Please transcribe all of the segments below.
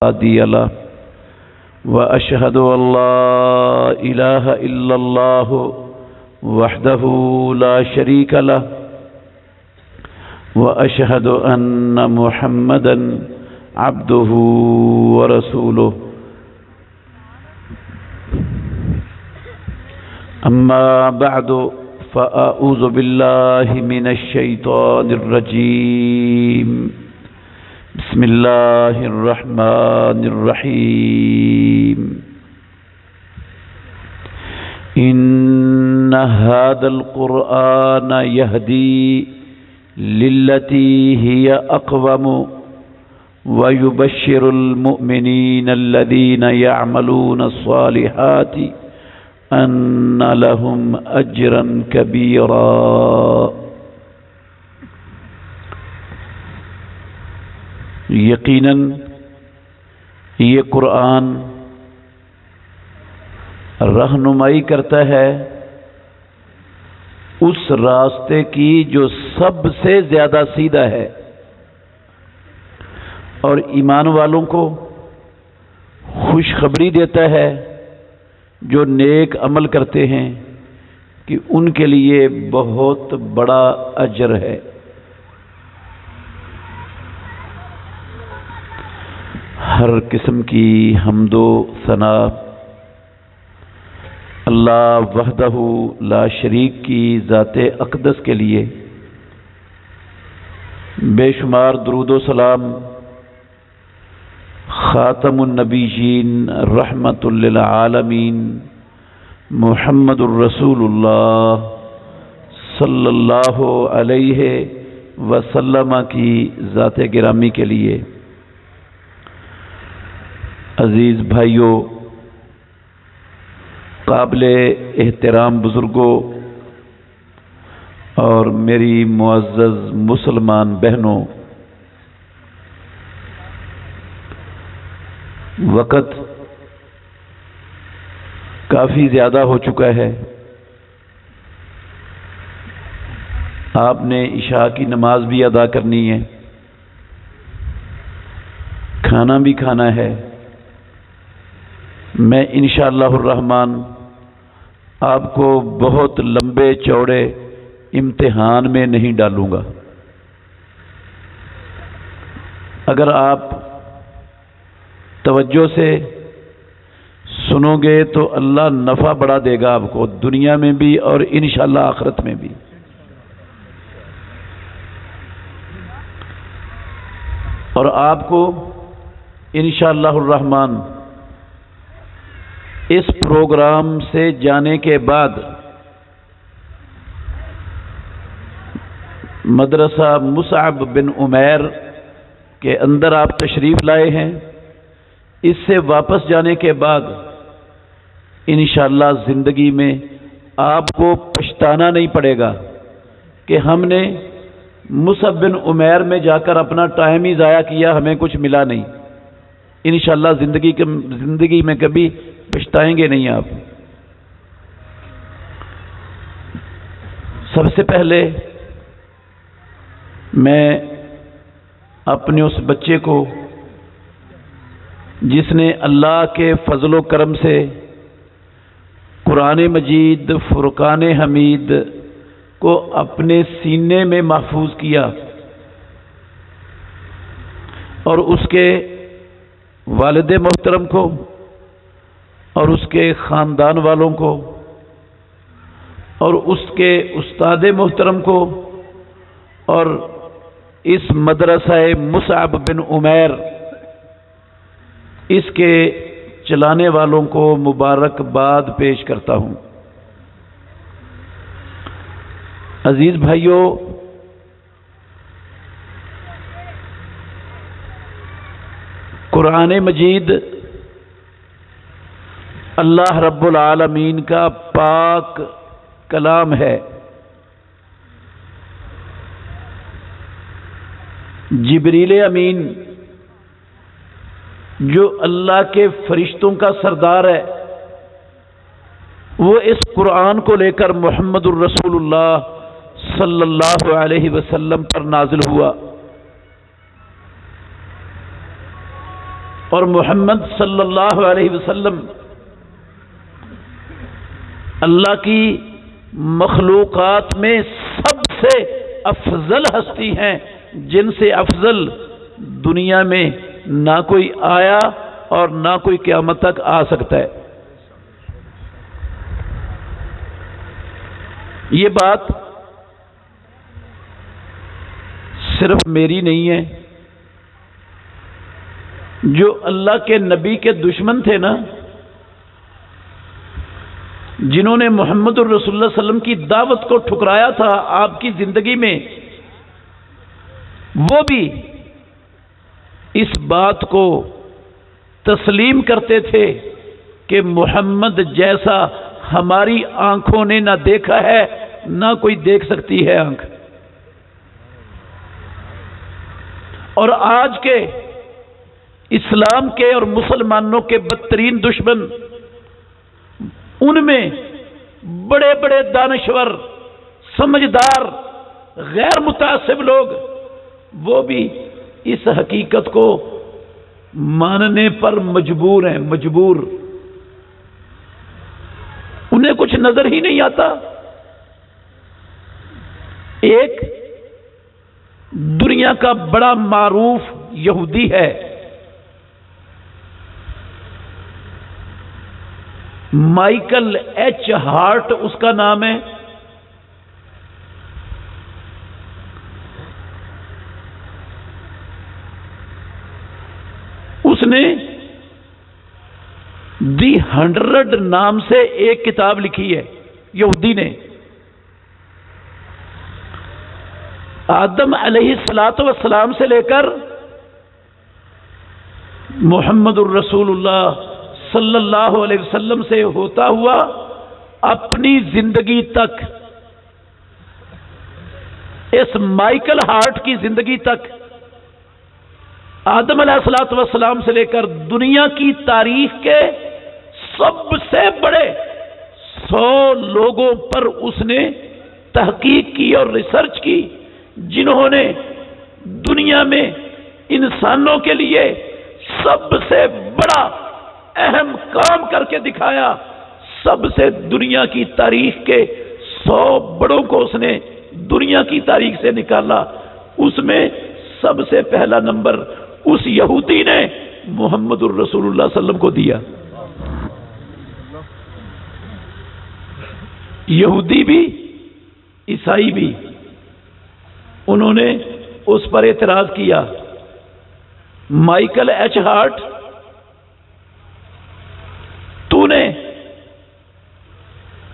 هادي له وأشهد أن لا إله إلا الله وحده لا شريك له وأشهد أن محمدا عبده ورسوله أما بعد فأعوذ بالله من الشيطان الرجيم بسم الله الرحمن الرحيم إن هذا القرآن يهدي للتي هي أقوم ويبشر المؤمنين الذين يعملون الصالحات أن لهم أجرا كبيرا یقیناً یہ قرآن رہنمائی کرتا ہے اس راستے کی جو سب سے زیادہ سیدھا ہے، اور ایمان والوں کو خوشخبری دیتا ہے جو نیک عمل کرتے ہیں کہ ان کے لیے بہت بڑا اجر ہے۔ ہر قسم کی حمد و ثنا اللہ وحدہ لا شریک کی ذات اقدس کے لیے، بے شمار درود و سلام خاتم النبیین رحمت للعالمین محمد الرسول اللہ صلی اللہ علیہ وسلم کی ذات گرامی کے لیے۔ عزیز بھائیوں، قابل احترام بزرگوں اور میری معزز مسلمان بہنوں، وقت کافی زیادہ ہو چکا ہے۔ آپ نے عشاء کی نماز بھی ادا کرنی ہے، کھانا بھی کھانا ہے۔ میں انشاءاللہ الرحمن آپ کو بہت لمبے چوڑے امتحان میں نہیں ڈالوں گا۔ اگر آپ توجہ سے سنو گے تو اللہ نفع بڑا دے گا آپ کو، دنیا میں بھی اور انشاءاللہ آخرت میں بھی۔ اور آپ کو انشاءاللہ الرحمن اس پروگرام سے جانے کے بعد مدرسہ مصعب بن عمیر کے اندر آپ تشریف لائے ہیں، اس سے واپس جانے کے بعد انشاءاللہ زندگی میں آپ کو پچھتانا نہیں پڑے گا کہ ہم نے مصعب بن عمیر میں جا کر اپنا ٹائم ہی ضائع کیا، ہمیں کچھ ملا نہیں۔ انشاءاللہ زندگی میں کبھی پچھتائیں گے نہیں آپ۔ سب سے پہلے میں اپنے اس بچے کو جس نے اللہ کے فضل و کرم سے قرآن مجید فرقان حمید کو اپنے سینے میں محفوظ کیا، اور اس کے والد محترم کو اور اس کے خاندان والوں کو اور اس کے استاد محترم کو اور اس مدرسہ مصعب بن عمیر اس کے چلانے والوں کو مبارکباد پیش کرتا ہوں۔ عزیز بھائیوں، قرآن مجید اللہ رب العالمین کا پاک کلام ہے۔ جبریل امین جو اللہ کے فرشتوں کا سردار ہے، وہ اس قرآن کو لے کر محمد الرسول اللہ صلی اللہ علیہ وسلم پر نازل ہوا۔ اور محمد صلی اللہ علیہ وسلم اللہ کی مخلوقات میں سب سے افضل ہستی ہیں، جن سے افضل دنیا میں نہ کوئی آیا اور نہ کوئی قیامت تک آ سکتا ہے۔ یہ بات صرف میری نہیں ہے، جو اللہ کے نبی کے دشمن تھے نا، جنہوں نے محمد الرسول اللہ صلی اللہ علیہ وسلم کی دعوت کو ٹھکرایا تھا آپ کی زندگی میں، وہ بھی اس بات کو تسلیم کرتے تھے کہ محمد جیسا ہماری آنکھوں نے نہ دیکھا ہے نہ کوئی دیکھ سکتی ہے آنکھ۔ اور آج کے اسلام کے اور مسلمانوں کے بدترین دشمن، ان میں بڑے بڑے دانشور، سمجھدار، غیر متعصب لوگ، وہ بھی اس حقیقت کو ماننے پر مجبور ہیں، مجبور۔ انہیں کچھ نظر ہی نہیں آتا۔ ایک دنیا کا بڑا معروف یہودی ہے، مائیکل ایچ ہارٹ اس کا نام ہے۔ اس نے دی 100 نام سے ایک کتاب لکھی ہے، یہودی نے۔ آدم علیہ السلام سے لے کر محمد الرسول اللہ صلی اللہ علیہ وسلم سے ہوتا ہوا اپنی زندگی تک، اس مائیکل ہارٹ کی زندگی تک، آدم علیہ السلام سے لے کر دنیا کی تاریخ کے سب سے بڑے 100 لوگوں پر اس نے تحقیق کی اور ریسرچ کی، جنہوں نے دنیا میں انسانوں کے لیے سب سے بڑا اہم کام کر کے دکھایا۔ سب سے دنیا کی تاریخ کے 100 بڑوں کو اس نے دنیا کی تاریخ سے نکالا۔ اس میں سب سے پہلا نمبر اس یہودی نے محمد الرسول اللہ صلی اللہ علیہ وسلم کو دیا۔ یہودی بھی، عیسائی بھی، انہوں نے اس پر اعتراض کیا۔ مائیکل ایچ ہارٹ، تو نے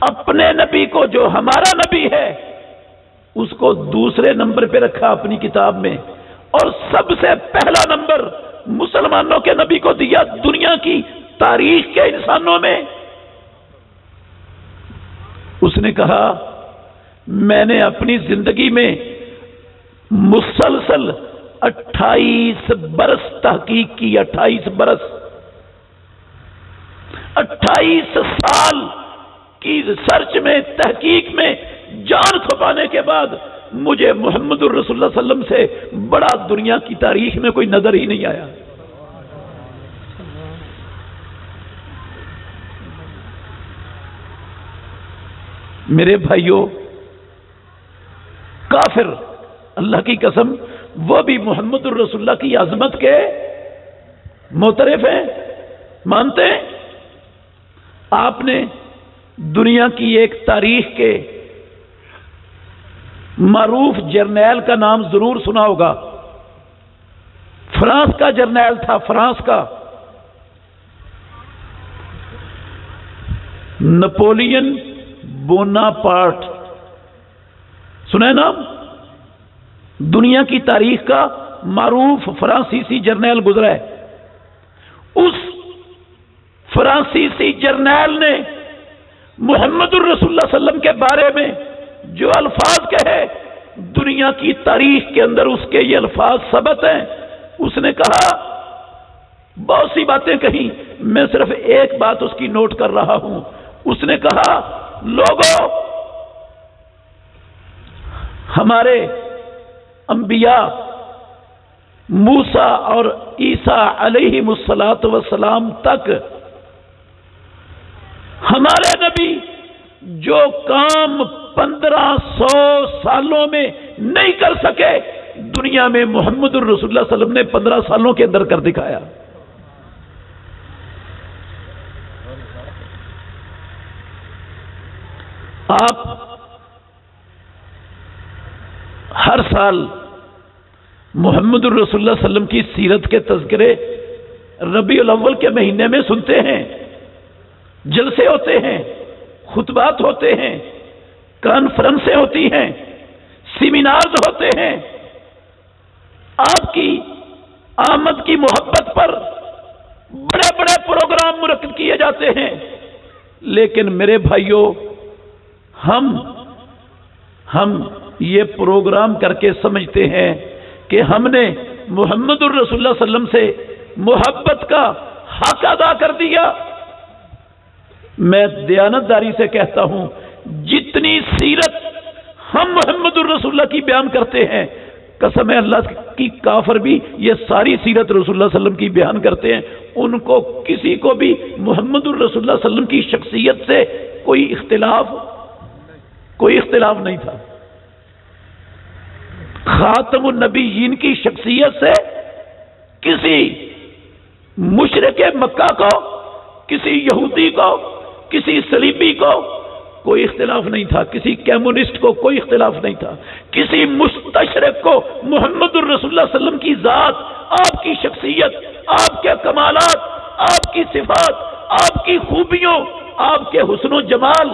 اپنے نبی کو، جو ہمارا نبی ہے، اس کو دوسرے نمبر پہ رکھا اپنی کتاب میں، اور سب سے پہلا نمبر مسلمانوں کے نبی کو دیا دنیا کی تاریخ کے انسانوں میں۔ اس نے کہا، میں نے اپنی زندگی میں مسلسل 28 برس تحقیق کی، 28 برس، 28 سال کی ریسرچ میں، تحقیق میں جان کھپانے کے بعد مجھے محمد الرسول اللہ صلی اللہ علیہ وسلم سے بڑا دنیا کی تاریخ میں کوئی نظر ہی نہیں آیا۔ میرے بھائیوں، کافر، اللہ کی قسم، وہ بھی محمد الرسول اللہ کی عظمت کے معترف ہیں، مانتے ہیں۔ آپ نے دنیا کی ایک تاریخ کے معروف جرنیل کا نام ضرور سنا ہوگا۔ فرانس کا جرنیل تھا، فرانس کا، نپولین بوناپارٹ، سنا ہے نام؟ دنیا کی تاریخ کا معروف فرانسیسی جرنیل گزرا ہے۔ اس فرانسیسی جرنیل نے محمد الرسول اللہ صلی اللہ علیہ وسلم کے بارے میں جو الفاظ کہے، دنیا کی تاریخ کے اندر اس کے یہ الفاظ ثبت ہیں۔ اس نے کہا، بہت سی باتیں کہیں، میں صرف ایک بات اس کی نوٹ کر رہا ہوں۔ اس نے کہا، لوگوں، ہمارے انبیاء موسیٰ اور عیسیٰ علیہم السلام تک ہمارے نبی جو کام 1500 سالوں میں نہیں کر سکے، دنیا میں محمد الرسول اللہ صلی اللہ علیہ وسلم نے 15 سالوں کے اندر کر دکھایا۔ آپ ہر سال محمد الرسول اللہ صلی اللہ علیہ وسلم کی سیرت کے تذکرے ربیع الاول کے مہینے میں سنتے ہیں، جلسے ہوتے ہیں، خطبات ہوتے ہیں، کانفرنسیں ہوتی ہیں، سیمینارز ہوتے ہیں، آپ کی آمد کی محبت پر بڑے بڑے پروگرام منعقد کیے جاتے ہیں۔ لیکن میرے بھائیوں، ہم یہ پروگرام کر کے سمجھتے ہیں کہ ہم نے محمد الرسول اللہ صلی اللہ علیہ وسلم سے محبت کا حق ادا کر دیا۔ میں دیانتداری سے کہتا ہوں، جتنی سیرت ہم محمد الرسول اللہ کی بیان کرتے ہیں، قسم اللہ کی کافر بھی یہ ساری سیرت رسول اللہ صلی اللہ علیہ وسلم کی بیان کرتے ہیں، ان کو کسی کو بھی محمد الرسول اللہ صلی اللہ علیہ وسلم کی شخصیت سے کوئی اختلاف نہیں تھا۔ خاتم النبیین کی شخصیت سے کسی مشرک مکہ کو، کسی یہودی کو، کسی صلیبی کو کوئی اختلاف نہیں تھا، کسی کمیونسٹ کو کوئی اختلاف نہیں تھا، کسی مستشرق کو محمد الرسول اللہ صلی اللہ علیہ وسلم کی ذات، آپ کی شخصیت، آپ کے کمالات، آپ کی صفات، آپ کی خوبیوں، آپ کے حسن و جمال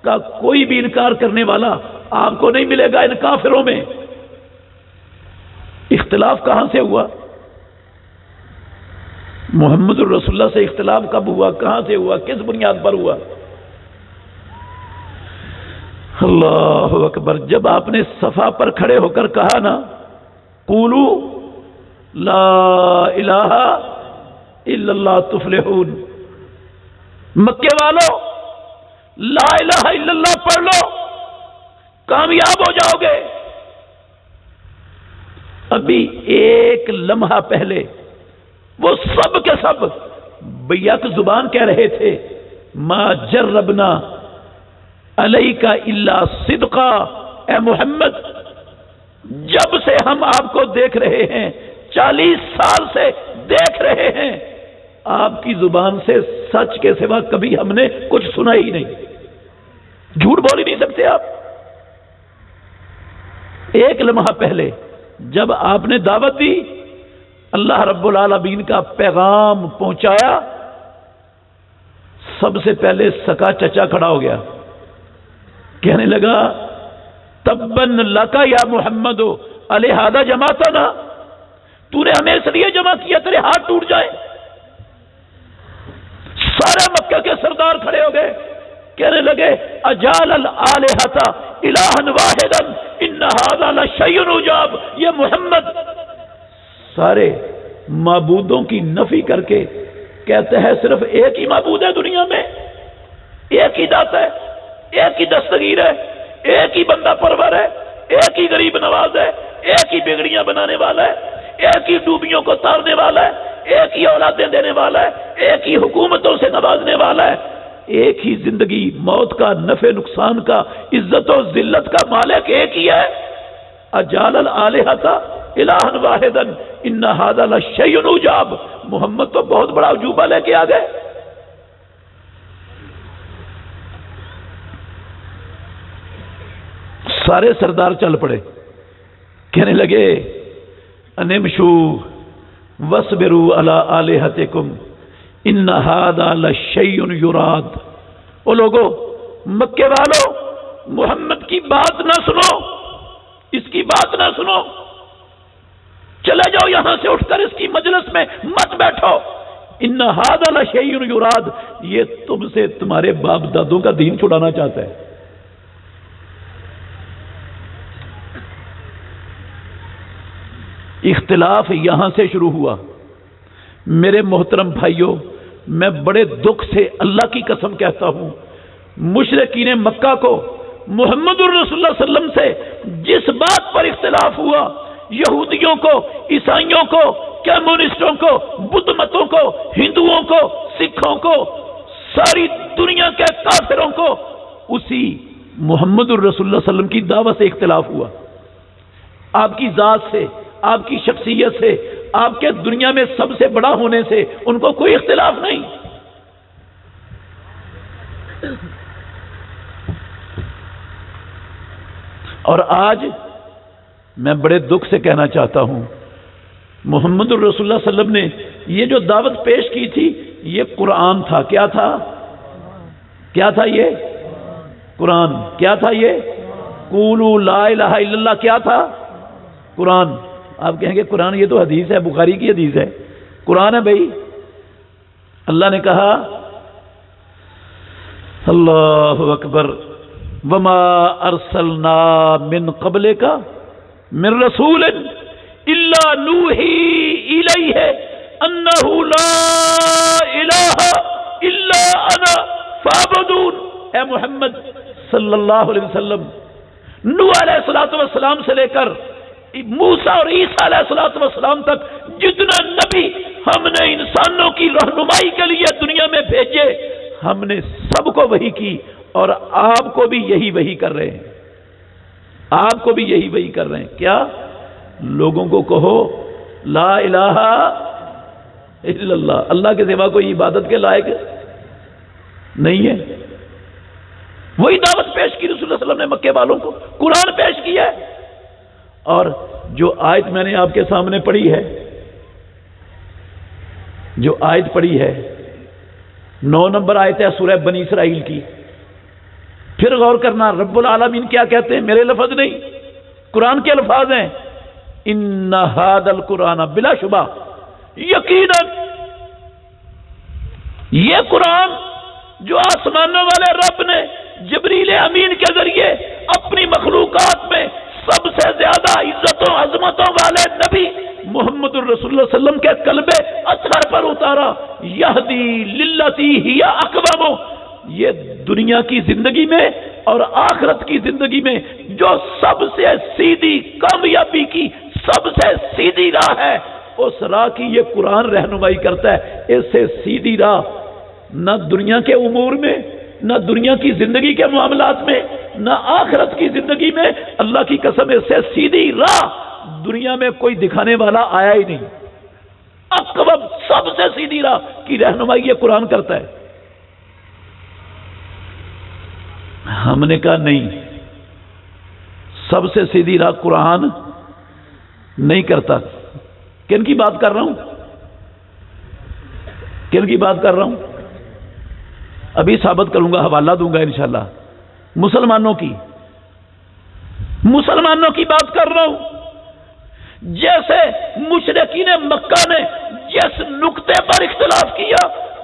کا کوئی بھی انکار کرنے والا آپ کو نہیں ملے گا ان کافروں میں۔ اختلاف کہاں سے ہوا؟ محمد الرسول اللہ سے اختلاف کب ہوا؟ کہاں سے ہوا؟ کس بنیاد پر ہوا؟ اللہ اکبر! جب آپ نے صفا پر کھڑے ہو کر کہا نا، قولوا لا الہ الا اللہ تفلحون، مکے والو لا الہ الا اللہ پڑھ لو، کامیاب ہو جاؤ گے۔ ابھی ایک لمحہ پہلے وہ سب کے سب بیک زبان کہہ رہے تھے، ما جربنا علیک الا صدقا، اے محمد جب سے ہم آپ کو دیکھ رہے ہیں، 40 سال سے دیکھ رہے ہیں، آپ کی زبان سے سچ کے سوا کبھی ہم نے کچھ سنا ہی نہیں، جھوٹ بول ہی نہیں سکتے آپ۔ ایک لمحہ پہلے جب آپ نے دعوت دی، اللہ رب العالمین کا پیغام پہنچایا، سب سے پہلے سکا چچا کھڑا ہو گیا، کہنے لگا تبن لکا یا محمد الہذا جماعتنا، تو نے ہمیں اس لیے جمع کیا تیرے ہاتھ ٹوٹ جائیں۔ سارے مکہ کے سردار کھڑے ہو گئے، کہنے لگے اجال الالہۃ الہا واحدا ان ھذا لشیء عجاب، یہ محمد سارے معبودوں کی نفی کر کے کہتے ہیں صرف ایک ہی معبود ہے دنیا میں، ایک ہی ذات ہے، ایک ہی دستگیر ہے، ایک ہی بندہ پرور ہے، ایک ہی غریب نواز ہے، ایک ہی بگڑیاں بنانے والا ہے، ایک ہی ڈوبیوں کو تارنے والا ہے، ایک ہی اولادیں دینے والا ہے، ایک ہی حکومتوں سے نوازنے والا ہے، ایک ہی زندگی موت کا، نفع نقصان کا، عزت و ذلت کا مالک ایک ہی ہے۔ اجال الالہۃ الہا واحدا ان ھذا لشیء عجاب، محمد تو بہت بڑا عجوبہ لے کے آ گئے۔ سارے سردار چل پڑے، کہنے لگے انمشوا واصبروا علی آلہتکم ان ھذا لشیء یراد۔ او لوگو، مکے والو، محمد کی بات نہ سنو، اس کی بات نہ سنو، چلے جاؤ یہاں سے اٹھ کر، اس کی مجلس میں مت بیٹھو۔ ان ھذا لشیء یراد، یہ تم سے تمہارے باپ دادوں کا دین چھڑانا چاہتا ہے۔ اختلاف یہاں سے شروع ہوا۔ میرے محترم بھائیوں، میں بڑے دکھ سے اللہ کی قسم کہتا ہوں، مشرکین مکہ کو محمد الرسول اللہ صلی اللہ علیہ وسلم سے جس بات پر اختلاف ہوا، یہودیوں کو، عیسائیوں کو، کمیونسٹوں کو، بدھ متوں کو، ہندوؤں کو، سکھوں کو، ساری دنیا کے کافروں کو اسی محمد الرسول اللہ صلی اللہ علیہ وسلم کی دعوت سے اختلاف ہوا۔ آپ کی ذات سے، آپ کی شخصیت سے، آپ کے دنیا میں سب سے بڑا ہونے سے ان کو کوئی اختلاف نہیں۔ اور آج میں بڑے دکھ سے کہنا چاہتا ہوں، محمد الرسول اللہ صلی اللہ علیہ وسلم نے یہ جو دعوت پیش کی تھی یہ قرآن تھا۔ کیا تھا؟ کیا تھا یہ؟ قرآن۔ کیا تھا یہ؟ قولوا لا الہ الا اللہ۔ کیا تھا؟ قرآن۔ آپ کہیں گے قرآن یہ تو حدیث ہے، بخاری کی حدیث ہے۔ قرآن ہے بھائی۔ اللہ نے کہا اللہ اکبر، وما ارسلنا من قبلک من رسول الا نوحی الیہ انہ لا الہ الا انا فاعبدون۔ اے محمد صلی اللہ علیہ وسلم، نوح علیہ السلام سے لے کر موسیٰ اور عیسیٰ علیہ السلام تک جتنا نبی ہم نے انسانوں کی رہنمائی کے لیے دنیا میں بھیجے، ہم نے سب کو وحی کی، اور آپ کو بھی یہی وحی کر رہے ہیں۔ آپ کو بھی یہی وحی کر رہے ہیں۔ کیا؟ لوگوں کو کہو لا الہ الا اللہ، اللہ کے سوا کوئی عبادت کے لائق نہیں ہے۔ وہی دعوت پیش کی رسول اللہ صلی اللہ علیہ وسلم نے مکے والوں کو، قرآن پیش کیا ہے۔ اور جو آیت میں نے آپ کے سامنے پڑھی ہے، جو آیت پڑھی ہے 9 نمبر آیت ہے سورہ بنی اسرائیل کی، پھر غور کرنا رب العالمین کیا کہتے ہیں، میرے لفظ نہیں، قرآن کے الفاظ ہیں۔ ان ھذا القرآن، بلا شبہ، یقیناً یہ قرآن جو آسمانوں والے رب نے جبریل امین کے ذریعے اپنی مخلوقات میں سب سے زیادہ عزتوں عظمتوں والے نبی محمد الرسول اللہ صلی اللہ علیہ وسلم کے قلب اطہر پر اتارا، یہدی للتی ہی اقوم، یہ دنیا کی زندگی میں اور آخرت کی زندگی میں جو سب سے سیدھی کامیابی کی سب سے سیدھی راہ ہے، اس راہ کی یہ قرآن رہنمائی کرتا ہے۔ اس سے سیدھی راہ نہ دنیا کے امور میں، نہ دنیا کی زندگی کے معاملات میں، نہ آخرت کی زندگی میں، اللہ کی قسم اس سے سیدھی راہ دنیا میں کوئی دکھانے والا آیا ہی نہیں۔ اقوم، سب سے سیدھی راہ کی رہنمائی یہ قرآن کرتا ہے۔ ہم نے کہا نہیں، سب سے سیدھی راہ قرآن نہیں کرتا۔ کن کی بات کر رہا ہوں؟ کن کی بات کر رہا ہوں؟ ابھی ثابت کروں گا، حوالہ دوں گا انشاءاللہ۔ مسلمانوں کی بات کر رہا ہوں۔ جیسے مشرکین مکہ نے جس نقطے پر اختلاف کیا،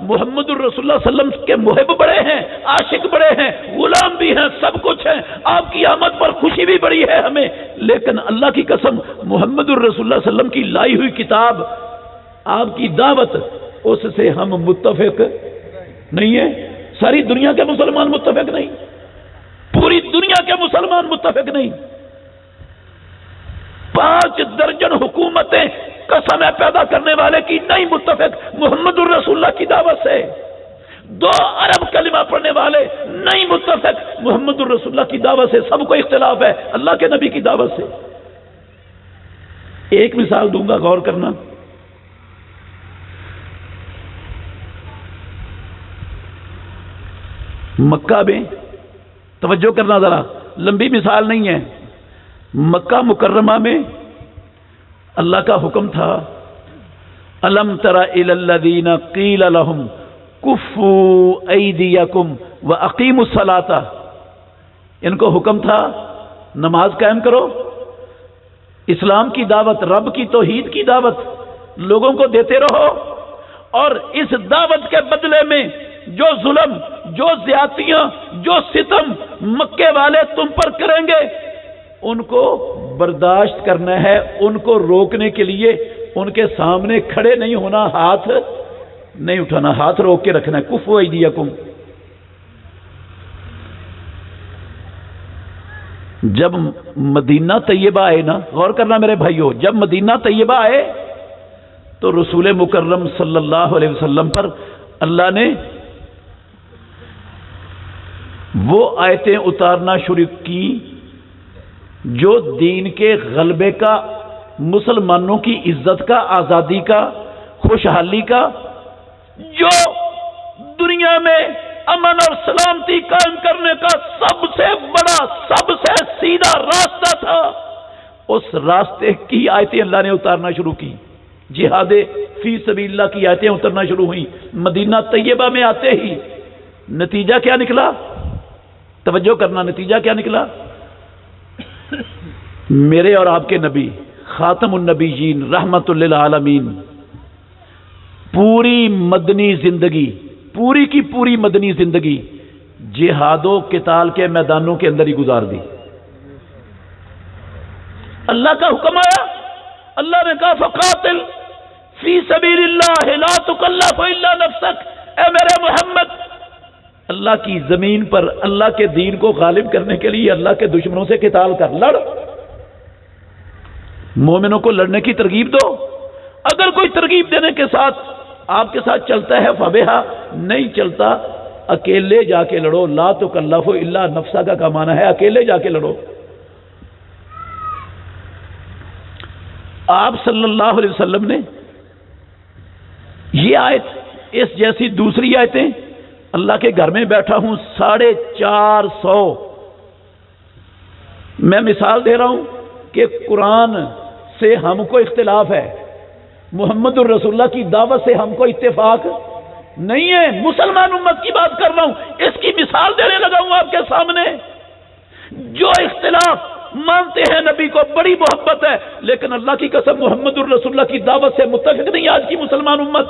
محمد الرسول اللہ صلی اللہ علیہ وسلم کے محب بڑے ہیں، عاشق بڑے ہیں، غلام بھی ہیں، سب کچھ ہیں، آپ کی آمد پر خوشی بھی بڑی ہے ہمیں، لیکن اللہ کی قسم محمد الرسول اللہ صلی اللہ علیہ وسلم کی لائی ہوئی کتاب، آپ کی دعوت، اس سے ہم متفق نہیں ہیں۔ ساری دنیا کے مسلمان متفق نہیں، پوری دنیا کے مسلمان متفق نہیں۔ 5 درجن حکومتیں قسمیں پیدا کرنے والے کی نہیں متفق محمد الرسول اللہ کی دعوت سے۔ 2 ارب کلمہ پڑھنے والے نہیں متفق محمد الرسول اللہ کی دعوت سے۔ سب کو اختلاف ہے اللہ کے نبی کی دعوت سے۔ ایک مثال دوں گا، غور کرنا۔ مکہ میں، توجہ کرنا ذرا، لمبی مثال نہیں ہے، مکہ مکرمہ میں اللہ کا حکم تھا، الم تر الی الذین قیل لهم کفوا ایدیکم واقیموا الصلاۃ، ان کو حکم تھا نماز قائم کرو، اسلام کی دعوت، رب کی توحید کی دعوت لوگوں کو دیتے رہو، اور اس دعوت کے بدلے میں جو ظلم، جو زیادتیاں، جو ستم مکے والے تم پر کریں گے ان کو برداشت کرنا ہے، ان کو روکنے کے لیے ان کے سامنے کھڑے نہیں ہونا، ہاتھ نہیں اٹھانا، ہاتھ روک کے رکھنا ہے۔ کفوا ایدیکم، جب مدینہ طیبہ آئے نا، غور کرنا میرے بھائیوں، جب مدینہ طیبہ آئے تو رسول مکرم صلی اللہ علیہ وسلم پر اللہ نے وہ آیتیں اتارنا شروع کی جو دین کے غلبے کا، مسلمانوں کی عزت کا، آزادی کا، خوشحالی کا، جو دنیا میں امن اور سلامتی قائم کرنے کا سب سے بڑا، سب سے سیدھا راستہ تھا، اس راستے کی آیتیں اللہ نے اتارنا شروع کی۔ جہاد فی سبیل اللہ کی آیتیں اترنا شروع ہوئیں۔ مدینہ طیبہ میں آتے ہی نتیجہ کیا نکلا؟ توجہ کرنا، نتیجہ کیا نکلا؟ میرے اور آپ کے نبی خاتم النبیین رحمت للعالمین پوری مدنی زندگی، پوری کی پوری مدنی زندگی جہاد و قتال کے میدانوں کے اندر ہی گزار دی۔ اللہ کا حکم آیا، اللہ نے کہا فقاتل فی سبیل اللہ لا تکلف الا نفسک، اے میرے محمد، اللہ کی زمین پر اللہ کے دین کو غالب کرنے کے لیے اللہ کے دشمنوں سے قتال کر، لڑ، مومنوں کو لڑنے کی ترغیب دو۔ اگر کوئی ترغیب دینے کے ساتھ آپ کے ساتھ چلتا ہے فبہا، نہیں چلتا اکیلے جا کے لڑو۔ لا تکلف الا نفسک کا معنی ہے اکیلے جا کے لڑو۔ آپ صلی اللہ علیہ وسلم نے یہ آیت، اس جیسی دوسری آیتیں، اللہ کے گھر میں بیٹھا ہوں 450، میں مثال دے رہا ہوں کہ قرآن سے ہم کو اختلاف ہے، محمد الرسول اللہ کی دعوت سے ہم کو اتفاق نہیں ہے، مسلمان امت کی بات کر رہا ہوں، اس کی مثال دینے لگا ہوں آپ کے سامنے۔ جو اختلاف مانتے ہیں نبی کو، بڑی محبت ہے، لیکن اللہ کی قسم محمد الرسول اللہ کی دعوت سے متفق نہیں آج کی مسلمان امت۔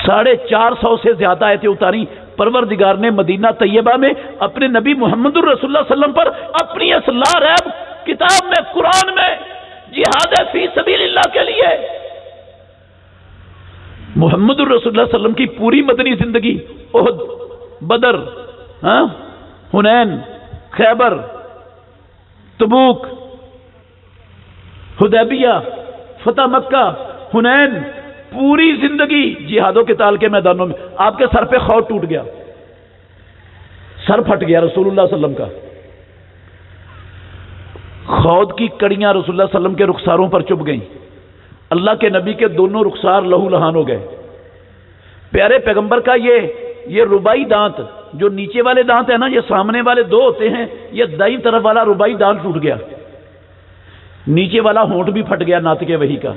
450 سے زیادہ آیتیں اتاری پروردگار نے مدینہ طیبہ میں اپنے نبی محمد الرسول اللہ صلی اللہ علیہ وسلم پر، اپنی اس لا ریب کتاب میں، قرآن میں، جہاد فی سبیل اللہ کے لیے۔ محمد الرسول اللہ صلی اللہ علیہ وسلم کی پوری مدنی زندگی، احد، بدر، حنین، خیبر، تبوک، حدیبیہ، فتح مکہ، حنین، پوری زندگی جہاد و قتال کے میدانوں میں۔ آپ کے سر پہ خود ٹوٹ گیا، سر پھٹ گیا رسول اللہ صلی اللہ علیہ وسلم کا، خود کی کڑیاں رسول اللہ صلی اللہ علیہ وسلم کے رخساروں پر چبھ گئیں، اللہ کے نبی کے دونوں رخسار لہو لہان ہو گئے۔ پیارے پیغمبر کا یہ ربائی دانت، جو نیچے والے دانت ہیں نا، یہ سامنے والے دو ہوتے ہیں، یہ دائیں طرف والا ربائی دانت ٹوٹ گیا، نیچے والا ہونٹ بھی پھٹ گیا ناطق وحی کا۔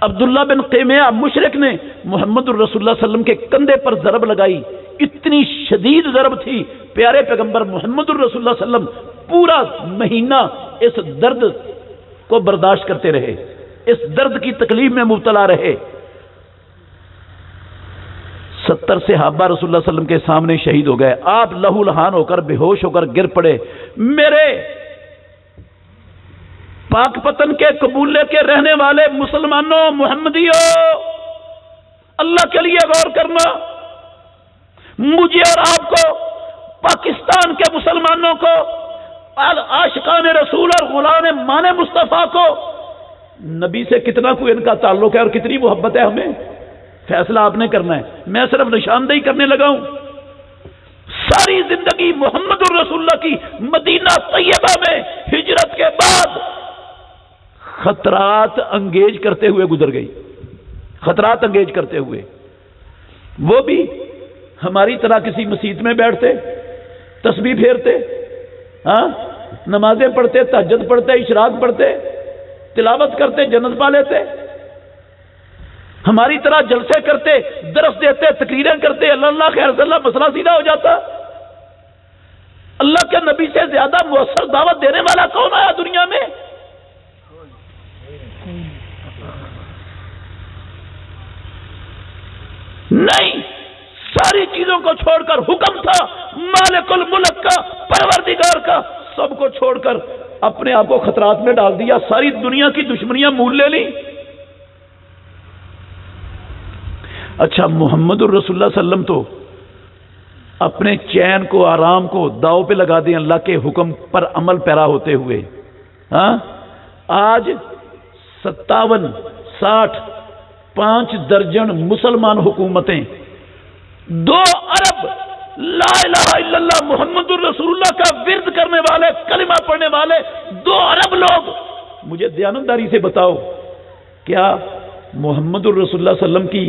عبداللہ بن قیمیہ مشرک نے محمد الرسول اللہ صلی اللہ علیہ وسلم کے کندھے پر ضرب لگائی، اتنی شدید ضرب تھی، پیارے پیغمبر محمد الرسول اللہ صلی اللہ علیہ وسلم پورا مہینہ اس درد کو برداشت کرتے رہے، اس درد کی تکلیف میں مبتلا رہے۔ 70 صحابہ رسول اللہ صلی اللہ علیہ وسلم کے سامنے شہید ہو گئے، آپ لہو لہان ہو کر، بے ہوش ہو کر گر پڑے۔ میرے پاک پتن کے قبولے کے رہنے والے مسلمانوں، محمدیوں، اللہ کے لیے غور کرنا، مجھے اور آپ کو، پاکستان کے مسلمانوں کو، عاشقان رسول اور غلام مان مصطفیٰ کو نبی سے کتنا کوئی ان کا تعلق ہے اور کتنی محبت ہے، ہمیں فیصلہ آپ نے کرنا ہے، میں صرف نشاندہی کرنے لگا ہوں۔ ساری زندگی محمد الرسول اللہ کی مدینہ طیبہ میں ہجرت کے بعد خطرات انگیج کرتے ہوئے گزر گئی، خطرات انگیج کرتے ہوئے۔ وہ بھی ہماری طرح کسی مسجد میں بیٹھتے، تسبیح پھیرتے، نمازیں پڑھتے، تہجد پڑھتے، اشراق پڑھتے، تلاوت کرتے، جنت پا لیتے، ہماری طرح جلسے کرتے، درس دیتے، تقریریں کرتے، اللہ خیر صلی اللہ، مسئلہ سیدھا ہو جاتا۔ اللہ کے نبی سے زیادہ مؤثر دعوت دینے والا کون آیا دنیا میں؟ نہیں، ساری چیزوں کو چھوڑ کر، حکم تھا مالک الملک کا، پروردگار کا، سب کو چھوڑ کر اپنے آپ کو خطرات میں ڈال دیا، ساری دنیا کی دشمنیاں مول لے لی۔ اچھا محمد الرسول اللہ صلی اللہ علیہ وسلم تو اپنے چین کو آرام کو داؤ پہ لگا دیں اللہ کے حکم پر عمل پیرا ہوتے ہوئے. ہاں آج 57 60 5 درجن مسلمان حکومتیں 2 ارب لا الہ الا اللہ محمد الرسول اللہ کا ورد کرنے والے کلمہ پڑھنے والے 2 ارب لوگ. مجھے دیانتداری سے بتاؤ کیا محمد الرسول اللہ صلی اللہ علیہ وسلم کی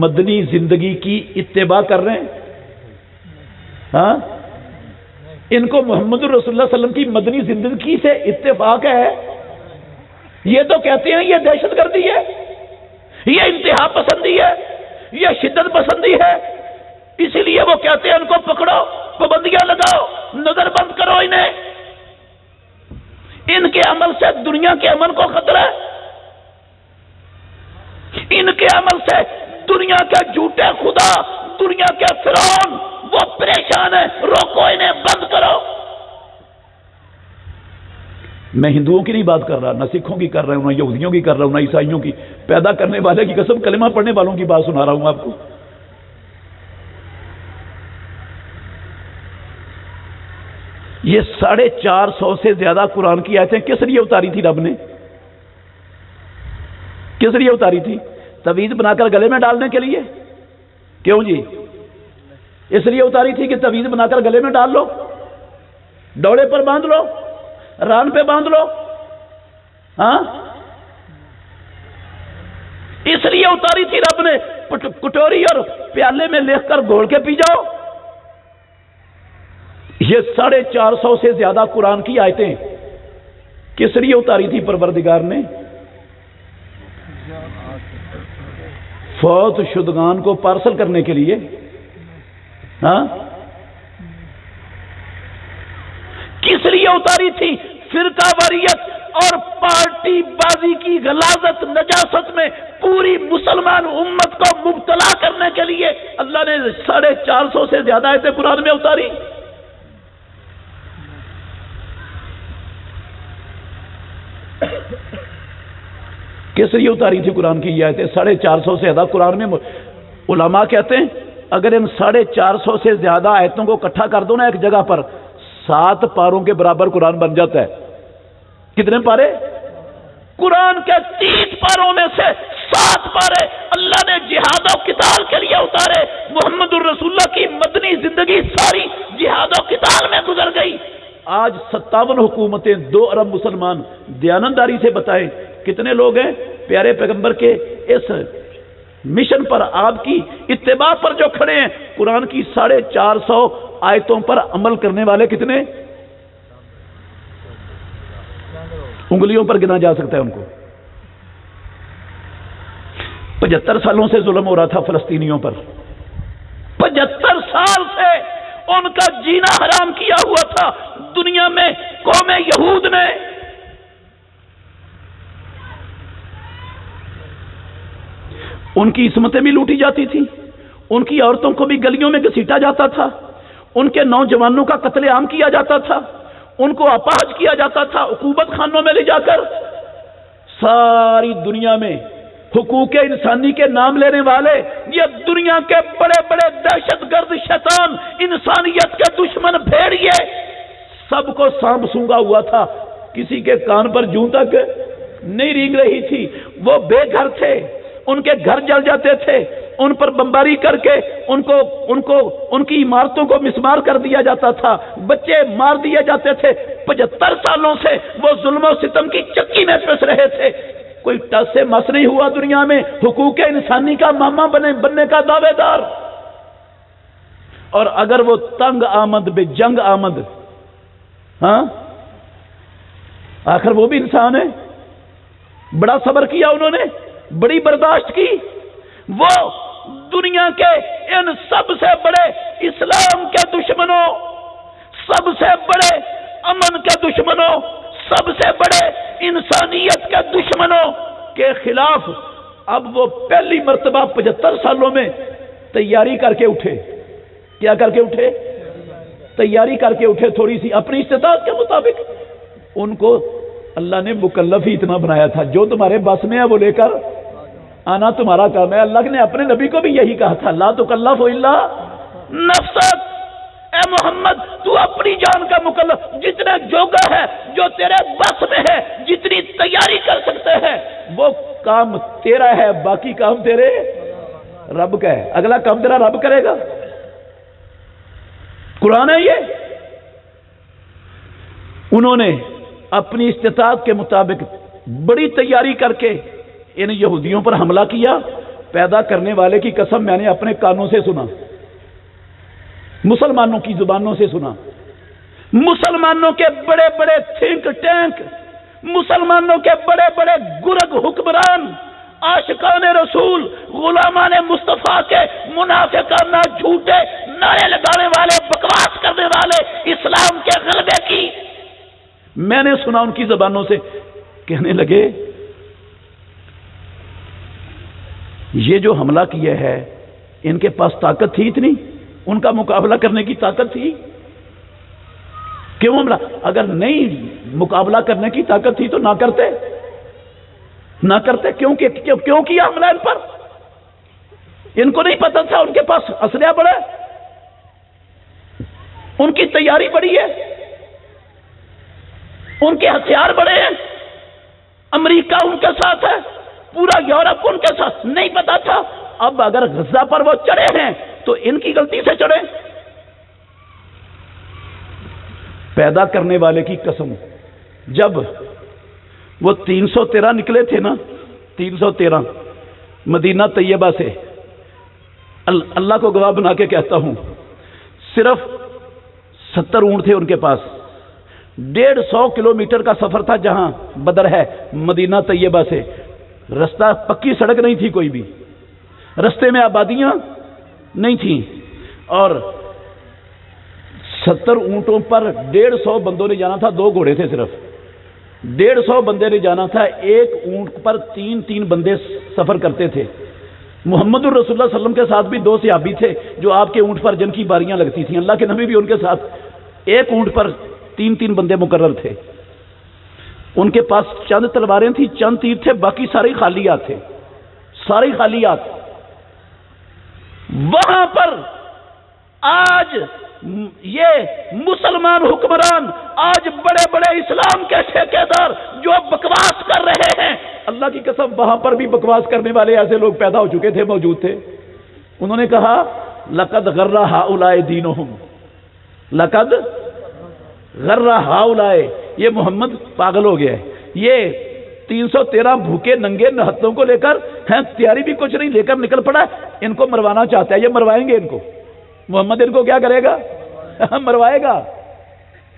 مدنی زندگی کی اتباع کر رہے ہیں؟ ہاں ان کو محمد الرسول اللہ صلی اللہ علیہ وسلم کی مدنی زندگی سے اتفاق ہے؟ یہ تو کہتے ہیں یہ دہشت گردی ہے، یہ انتہا پسندی ہے، یہ شدت پسندی ہے، اسی لیے وہ کہتے ہیں ان کو پکڑو، پابندیاں لگاؤ، نظر بند کرو انہیں. ان کے عمل سے دنیا کے امن کو خطرہ ہے، ان کے عمل سے دنیا کے جھوٹے خدا، دنیا کے فرعون وہ پریشان ہے، روکو انہیں، بند کرو. میں ہندوؤں کی نہیں بات کر رہا، نہ سکھوں کی کر رہا ہوں، نہ یہودیوں کی کر رہا ہوں، نہ عیسائیوں کی. پیدا کرنے والے کی قسم کلمہ پڑھنے والوں کی بات سنا رہا ہوں آپ کو. یہ 450 سے زیادہ قرآن کی آیتیں کس لیے اتاری تھی رب نے؟ کس لیے اتاری تھی؟ تعویذ بنا کر گلے میں ڈالنے کے لیے؟ کیوں جی؟ اس لیے اتاری تھی کہ تعویذ بنا کر گلے میں ڈال لو، ڈوڑے پر باندھ لو، ران پہ باندھ لو. ہاں اس لیے اتاری تھی رب نے کٹوری اور پیالے میں لکھ کر گھول کے پی جاؤ. یہ 450 سے زیادہ قرآن کی آیتیں کس لیے اتاری تھی پروردگار نے؟ فوت شدگان کو پارسل کرنے کے لیے. ہاں کس لیے اتاری تھی؟ فرقہ واریت اور پارٹی بازی کی غلاظت نجاست میں پوری مسلمان امت کو مبتلا کرنے کے لیے اللہ نے 450 سے زیادہ آیتیں قرآن میں اتاری. کس لیے اتاری تھی قرآن کی یہ آیتیں؟ 450 سے زیادہ قرآن میں. علماء کہتے ہیں اگر ان 450 سے زیادہ آیتوں کو اکٹھا کر دو نا ایک جگہ پر، 7 پاروں کے برابر قرآن بن جاتا ہے. کتنے پارے؟ قرآن کے 30 پاروں میں سے 7 پارے اللہ نے جہاد و قتال کے لیے اتارے. محمد الرسول اللہ کی مدنی زندگی ساری جہاد و قتال میں گزر گئی. آج 57 حکومتیں، 2 ارب مسلمان. دیانتداری سے بتائیں کتنے لوگ ہیں پیارے پیغمبر کے اس مشن پر، آپ کی اتباع پر جو کھڑے ہیں؟ قرآن کی 450 آیتوں پر عمل کرنے والے کتنے؟ انگلیوں پر گنا جا سکتا ہے ان کو. 75 سالوں سے ظلم ہو رہا تھا فلسطینیوں پر. 75 سال سے ان کا جینا حرام کیا ہوا تھا دنیا میں قوم یہود نے. ان کی عصمتیں بھی لوٹی جاتی تھی، ان کی عورتوں کو بھی گلیوں میں گھسیٹا جاتا تھا، ان کے نوجوانوں کا قتل عام کیا جاتا تھا، ان کو اپاہج کیا جاتا تھا عقوبت خانوں میں لے جا کر. ساری دنیا میں حقوق انسانی کے نام لینے والے یہ دنیا کے بڑے بڑے دہشت گرد شیطان، انسانیت کے دشمن بھیڑیے، سب کو سانپ سونگا ہوا تھا. کسی کے کان پر جوں تک نہیں رینگ رہی تھی. وہ بے گھر تھے، ان کے گھر جل جاتے تھے، ان پر بمباری کر کے ان کی عمارتوں کو مسمار کر دیا جاتا تھا، بچے مار دیے جاتے تھے. 75 سالوں سے وہ ظلم و ستم کی چکی میں پس رہے تھے. کوئی ٹس سے مس نہیں ہوا دنیا میں حقوق انسانی کا ماما بننے کا دعوے دار. اور اگر وہ تنگ آمد بے جنگ آمد، ہاں آخر وہ بھی انسان ہے. بڑا صبر کیا انہوں نے، بڑی برداشت کی. وہ دنیا کے ان سب سے بڑے اسلام کے دشمنوں، سب سے بڑے امن کے دشمنوں، سب سے بڑے انسانیت کے دشمنوں کے خلاف اب وہ پہلی مرتبہ 75 سالوں میں تیاری کر کے اٹھے. کیا کر کے اٹھے؟ تیاری کر کے اٹھے. تھوڑی سی اپنی استطاعت کے مطابق. ان کو اللہ نے مکلف ہی اتنا بنایا تھا، جو تمہارے بس میں ہے وہ لے کر آنا تمہارا کام ہے۔ اللہ نے اپنے نبی کو بھی یہی کہا تھا، لا تکلف الا نفسک، اے محمد تو اپنی جان کا مکلف، جتنا جوگا ہے، جو تیرے بس میں ہے، جتنی تیاری کر سکتے ہیں وہ کام تیرا ہے، باقی کام تیرے رب کا ہے۔ اگلا کام تیرا رب کرے گا۔ قرآن ہے یہ۔ انہوں نے اپنی استطاعت کے مطابق بڑی تیاری کر کے ان یہودیوں پر حملہ کیا۔ پیدا کرنے والے کی قسم میں نے اپنے کانوں سے سنا، مسلمانوں کی زبانوں سے سنا، مسلمانوں کے بڑے بڑے تھنک ٹینک، مسلمانوں کے بڑے بڑے گرگ حکمران، عاشقان رسول، غلامان مصطفیٰ کے منافقانہ جھوٹے نعرے لگانے والے، بکواس کرنے والے اسلام کے غلبے کی میں نے سنا ان کی زبانوں سے۔ کہنے لگے یہ جو حملہ کیا ہے ان کے پاس طاقت تھی اتنی؟ ان کا مقابلہ کرنے کی طاقت تھی؟ کیوں حملہ؟ اگر نہیں مقابلہ کرنے کی طاقت تھی تو نہ کرتے، نہ کرتے۔ کیوں کیا حملہ ان پر؟ ان کو نہیں پتا تھا ان کے پاس اسلحہ بڑا ہے، ان کی تیاری بڑی ہے، ان کے ہتھیار بڑے ہیں، امریکہ ان کے ساتھ ہے، پورا یورپ ان کے ساتھ، نہیں پتا تھا۔ اب اگر غزہ پر وہ چڑھے ہیں تو ان کی غلطی سے چڑھے۔ پیدا کرنے والے کی قسم، جب وہ 313 نکلے تھے نا، 313 مدینہ طیبہ سے، اللہ کو گواہ بنا کے کہتا ہوں صرف 70 اونٹ تھے ان کے پاس۔ 150 کلومیٹر کا سفر تھا جہاں بدر ہے مدینہ طیبہ سے۔ رستہ پکی سڑک نہیں تھی کوئی بھی، رستے میں آبادیاں نہیں تھیں، اور 70 اونٹوں پر 150 بندوں نے جانا تھا، 2 گھوڑے تھے صرف، 150 بندے نے جانا تھا، ایک اونٹ پر 3 بندے سفر کرتے تھے۔ محمد الرسول اللہ صلی اللہ علیہ وسلم کے ساتھ بھی 2 صحابی تھے جو آپ کے اونٹ پر جن کی باریاں لگتی تھیں، اللہ کے نبی بھی ان کے ساتھ، ایک اونٹ پر 3 بندے مقرر تھے۔ ان کے پاس چند تلواریں تھیں، چند تیر تھے، باقی سارے خالیات تھے، سارے خالیات۔ وہاں پر آج یہ مسلمان حکمران، آج بڑے بڑے اسلام کے ٹھیکیدار جو بکواس کر رہے ہیں، اللہ کی قسم وہاں پر بھی بکواس کرنے والے ایسے لوگ پیدا ہو چکے تھے، موجود تھے۔ انہوں نے کہا لقد غر ہؤلاء دینہم، لقد غر ہؤلاء، یہ محمد پاگل ہو گیا ہے، یہ 313 بھوکے ننگے نہتوں کو لے کر ہیں، تیاری بھی کچھ نہیں لے کر نکل پڑا ہے، ان کو مروانا چاہتا ہے، یہ مروائیں گے ان کو، محمد ان کو کیا کرے گا؟ مروائے گا۔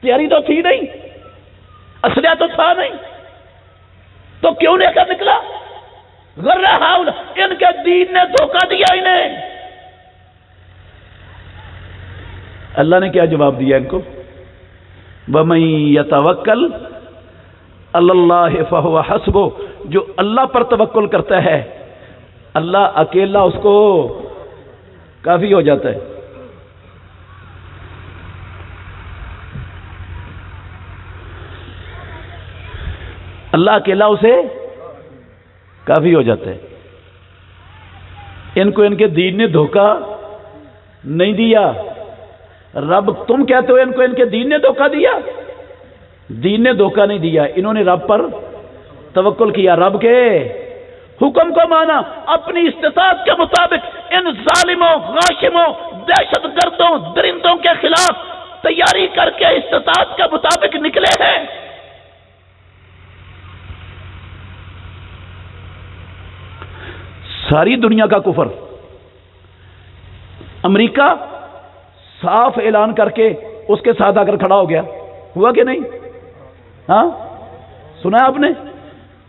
تیاری تو تھی نہیں، اسلحہ تو تھا نہیں، تو کیوں لے کر نکلا؟ غر ہؤلاء، ان کے دین نے دھوکہ دیا انہیں۔ اللہ نے کیا جواب دیا ان کو؟ وَمَن يَتَوَكَّلْ عَلَى اللَّهِ فَهُوَ حَسْبُهُ، جو اللہ پر توکل کرتا ہے اللہ اکیلا اس کو کافی ہو جاتا ہے۔ اللہ اکیلا اسے کافی ہو جاتا ہے۔ ان کو ان کے دین نے دھوکہ نہیں دیا۔ رب تم کہتے ہو ان کو ان کے دین نے دھوکہ دیا، دین نے دھوکہ نہیں دیا، انہوں نے رب پر توکل کیا، رب کے حکم کو مانا، اپنی استطاعت کے مطابق ان ظالموں، غاشموں، دہشت گردوں، درندوں کے خلاف تیاری کر کے استطاعت کے مطابق نکلے ہیں۔ ساری دنیا کا کفر، امریکہ صاف اعلان کر کے اس کے ساتھ آ کر کھڑا ہو گیا، ہوا کہ نہیں؟ ہاں سنا آپ نے؟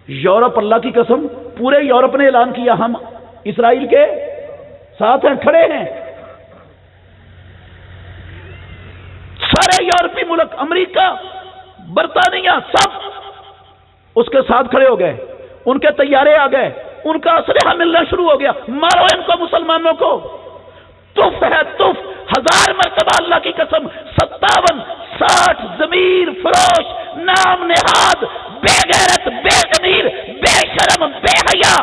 یورپ، اللہ کی قسم پورے یورپ نے اعلان کیا ہم اسرائیل کے ساتھ ہیں، کھڑے ہیں۔ سارے یورپی ملک، امریکہ، برطانیہ، سب اس کے ساتھ کھڑے ہو گئے، ان کے طیارے آ گئے، ان کا اسلحہ ملنا شروع ہو گیا، مارو ان کو، مسلمانوں کو۔ تف ہے تف، 1000 مرتبہ اللہ کی قسم، 57 60 ضمیر فروش، نام نہاد، بے غیرت، بے ضمیر، بے شرم، بے حیا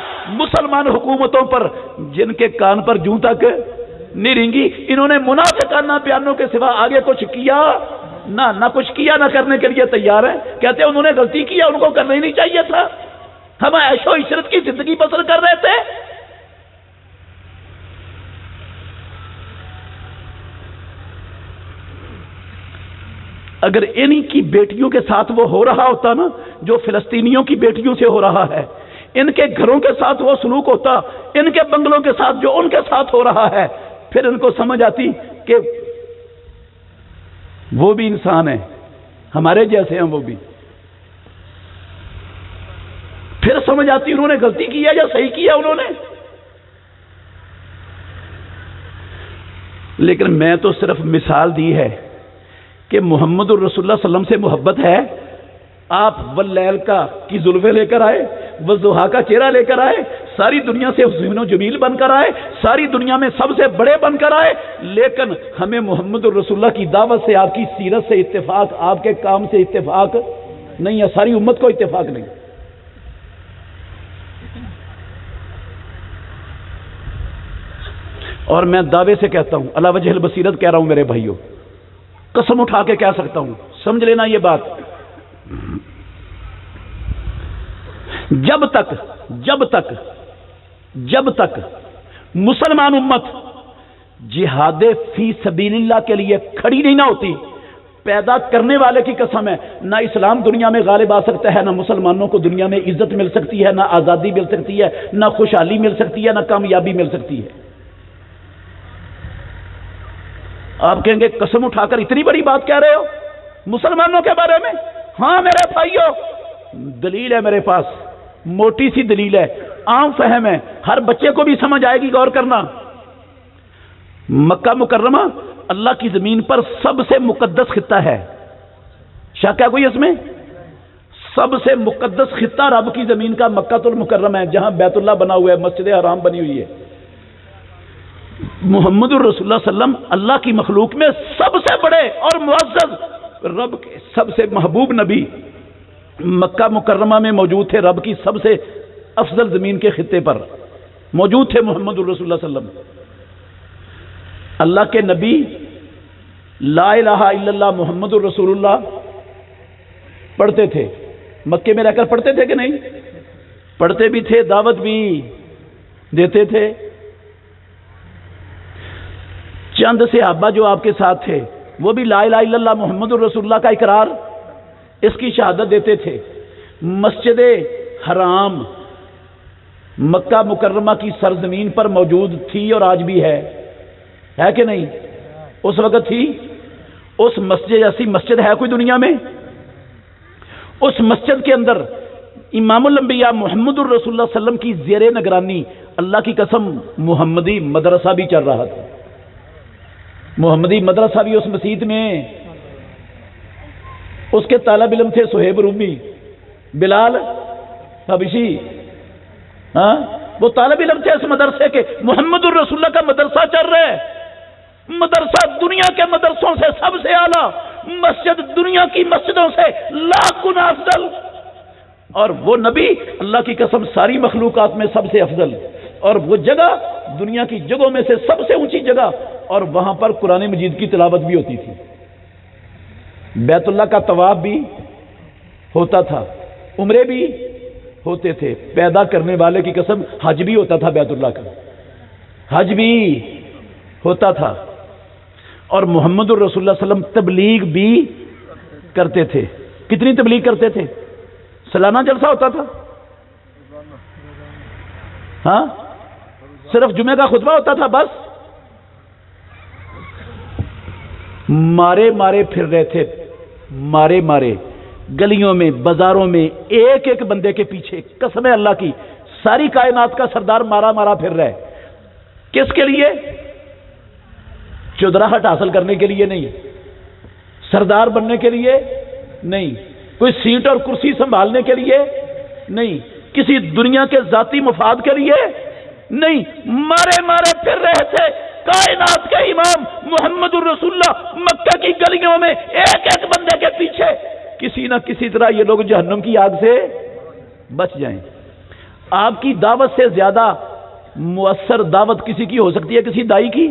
مسلمان حکومتوں پر جن کے کان پر جوں تک نہیں رینگی. انہوں نے منافقانہ بیانوں کے سوا آگے کچھ کیا نہ کچھ کیا، نہ کرنے کے لیے تیار ہیں. کہتے ہیں انہوں نے غلطی کیا، ان کو کرنا ہی نہیں چاہیے تھا. ہم عیش و عشرت کی زندگی بسر کر رہے تھے. اگر انہی کی بیٹیوں کے ساتھ وہ ہو رہا ہوتا نا جو فلسطینیوں کی بیٹیوں سے ہو رہا ہے، ان کے گھروں کے ساتھ وہ سلوک ہوتا، ان کے بنگلوں کے ساتھ جو ان کے ساتھ ہو رہا ہے، پھر ان کو سمجھ آتی کہ وہ بھی انسان ہیں، ہمارے جیسے ہیں وہ بھی. پھر سمجھ آتی انہوں نے غلطی کیا یا صحیح کیا انہوں نے. لیکن میں تو صرف مثال دی ہے کہ محمد الرسول اللہ صلی اللہ علیہ وسلم سے محبت ہے. آپ واللیل کا کی زلفیں لے کر آئے، والضحیٰ کا چہرہ لے کر آئے، ساری دنیا سے حسین و جمیل بن کر آئے، ساری دنیا میں سب سے بڑے بن کر آئے. لیکن ہمیں محمد الرسول اللہ کی دعوت سے، آپ کی سیرت سے اتفاق، آپ کے کام سے اتفاق نہیں ہے، ساری امت کو اتفاق نہیں. اور میں دعوے سے کہتا ہوں، علی وجہ البصیرت کہہ رہا ہوں میرے بھائیوں، قسم اٹھا کے کہہ سکتا ہوں، سمجھ لینا یہ بات. جب تک مسلمان امت جہاد فی سبیل اللہ کے لیے کھڑی نہیں نہ ہوتی، پیدا کرنے والے کی قسم ہے، نہ اسلام دنیا میں غالب آ سکتا ہے، نہ مسلمانوں کو دنیا میں عزت مل سکتی ہے، نہ آزادی مل سکتی ہے، نہ خوشحالی مل سکتی ہے، نہ کامیابی مل سکتی ہے. آپ کہیں گے قسم اٹھا کر اتنی بڑی بات کہہ رہے ہو مسلمانوں کے بارے میں؟ ہاں میرے بھائیو، دلیل ہے میرے پاس، موٹی سی دلیل ہے، عام فہم ہے، ہر بچے کو بھی سمجھ آئے گی، غور کرنا. مکہ مکرمہ اللہ کی زمین پر سب سے مقدس خطہ ہے، شک ہے کوئی اس میں؟ سب سے مقدس خطہ رب کی زمین کا مکہ المکرمہ ہے، جہاں بیت اللہ بنا ہوا ہے، مسجد حرام بنی ہوئی ہے. محمد الرسول اللہ صلی اللہ علیہ وسلم اللہ کی مخلوق میں سب سے بڑے اور معزز، رب کے سب سے محبوب نبی مکہ مکرمہ میں موجود تھے. رب کی سب سے افضل زمین کے خطے پر موجود تھے محمد الرسول اللہ صلی اللہ علیہ وسلم. اللہ کے نبی لا الہ الا اللہ محمد الرسول اللہ پڑھتے تھے، مکے میں رہ کر پڑھتے تھے کہ نہیں؟ پڑھتے بھی تھے، دعوت بھی دیتے تھے. چند صحابہ جو آپ کے ساتھ تھے وہ بھی لا الہ الا اللہ محمد الرسول اللہ کا اقرار، اس کی شہادت دیتے تھے. مسجد حرام مکہ مکرمہ کی سرزمین پر موجود تھی اور آج بھی ہے کہ نہیں؟ اس وقت تھی. اس مسجد ایسی مسجد ہے کوئی دنیا میں؟ اس مسجد کے اندر امام الانبیاء محمد الرسول اللہ صلی اللہ علیہ وسلم کی زیر نگرانی اللہ کی قسم محمدی مدرسہ بھی چل رہا تھا. محمدی مدرسہ بھی اس مسجد میں. اس کے طالب علم تھے صہیب رومی، بلال حبشی، وہ طالب علم تھے اس مدرسے کے. محمد الرسول اللہ کا مدرسہ چل رہا ہے، مدرسہ دنیا کے مدرسوں سے سب سے اعلیٰ، مسجد دنیا کی مسجدوں سے لاکھ گنا افضل. اور وہ نبی اللہ کی قسم ساری مخلوقات میں سب سے افضل، اور وہ جگہ دنیا کی جگہوں میں سے سب سے اونچی جگہ، اور وہاں پر قرآن مجید کی تلاوت بھی ہوتی تھی. بیت اللہ کا طواف بھی ہوتا تھا، عمرے بھی ہوتے تھے. پیدا کرنے والے کی قسم حج بھی ہوتا تھا، بیت اللہ کا حج بھی ہوتا تھا. اور محمد الرسول اللہ صلی اللہ علیہ وسلم تبلیغ بھی کرتے تھے. کتنی تبلیغ کرتے تھے؟ سالانہ جلسہ ہوتا تھا، ہاں صرف جمعے کا خطبہ ہوتا تھا بس. مارے پھر رہے تھے، مارے گلیوں میں بازاروں میں، ایک ایک بندے کے پیچھے. قسم ہے اللہ کی، ساری کائنات کا سردار مارا پھر رہا ہے. کس کے لیے؟ چودراہٹ حاصل کرنے کے لیے نہیں، سردار بننے کے لیے نہیں، کوئی سیٹ اور کرسی سنبھالنے کے لیے نہیں، کسی دنیا کے ذاتی مفاد کے لیے نہیں. مارے پھر رہے تھے. کائنات کے امام محمد الرسول اللہ مکہ کی گلیوں میں ایک ایک بندے کے پیچھے، کسی نہ کسی طرح یہ لوگ جہنم کی آگ سے بچ جائیں. آپ کی دعوت سے زیادہ مؤثر دعوت کسی کی ہو سکتی ہے؟ کسی دائی کی؟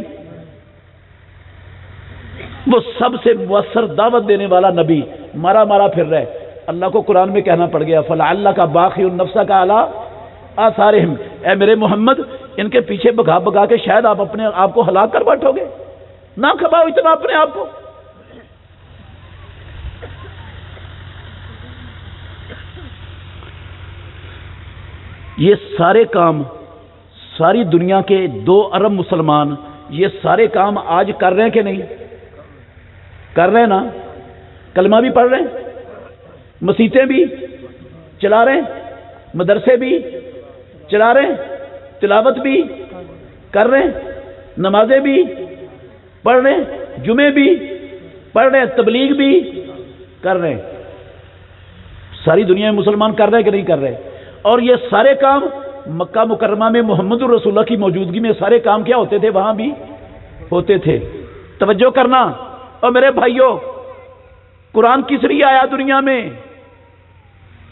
وہ سب سے مؤثر دعوت دینے والا نبی مارا مارا پھر رہے، اللہ کو قرآن میں کہنا پڑ گیا فَلَعَلَّكَ بَاخِعٌ نَفْسَكَ عَلَىٰ آثَارِهِمْ، اے میرے محمد ان کے پیچھے بگا بگا کے شاید آپ اپنے آپ کو ہلاک کر بیٹھو گے، نہ کھپاؤ اتنا اپنے آپ کو۔ یہ سارے کام ساری دنیا کے 2 ارب مسلمان یہ سارے کام آج کر رہے ہیں کہ نہیں؟ کر رہے ہیں نا؟ کلمہ بھی پڑھ رہے ہیں، مسیتیں بھی چلا رہے ہیں، مدرسے بھی چلا رہے ہیں، تلاوت بھی کر رہے ہیں، نمازیں بھی پڑھ رہے ہیں، جمعے بھی پڑھ رہے ہیں، تبلیغ بھی کر رہے ہیں۔ ساری دنیا میں مسلمان کر رہے ہیں کہ نہیں کر رہے؟ اور یہ سارے کام مکہ مکرمہ میں محمد الرسول اللہ کی موجودگی میں سارے کام کیا ہوتے تھے؟ وہاں بھی ہوتے تھے۔ توجہ کرنا، اور میرے بھائیوں قرآن کس لیے آیا دنیا میں؟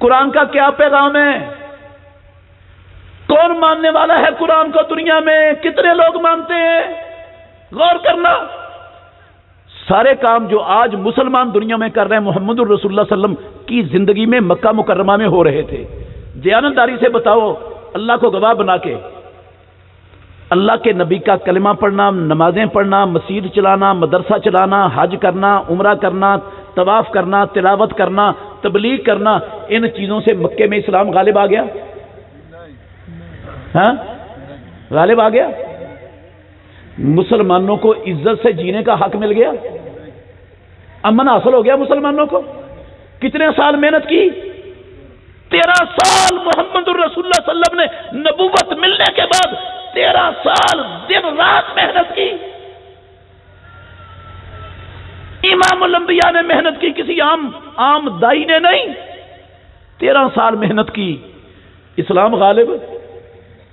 قرآن کا کیا پیغام ہے؟ کون ماننے والا ہے قرآن کو دنیا میں؟ کتنے لوگ مانتے ہیں؟ غور کرنا، سارے کام جو آج مسلمان دنیا میں کر رہے ہیں محمد الرسول اللہ صلی اللہ علیہ وسلم کی زندگی میں مکہ مکرمہ میں ہو رہے تھے۔ دیانتداری سے بتاؤ، اللہ کو گواہ بنا کے، اللہ کے نبی کا کلمہ پڑھنا، نمازیں پڑھنا، مسجد چلانا، مدرسہ چلانا، حج کرنا، عمرہ کرنا، طواف کرنا، تلاوت کرنا، تبلیغ کرنا، ان چیزوں سے مکے میں اسلام غالب آ گیا؟ ہاں غالب آ گیا؟ مسلمانوں کو عزت سے جینے کا حق مل گیا؟ امن حاصل ہو گیا مسلمانوں کو؟ کتنے سال محنت کی؟ 13 سال محمد الرسول اللہ صلی اللہ علیہ وسلم نے نبوت ملنے کے بعد 13 سال دن رات محنت کی۔ امام الانبیاء نے محنت کی، کسی عام دائی نے نہیں۔ 13 سال محنت کی، اسلام غالب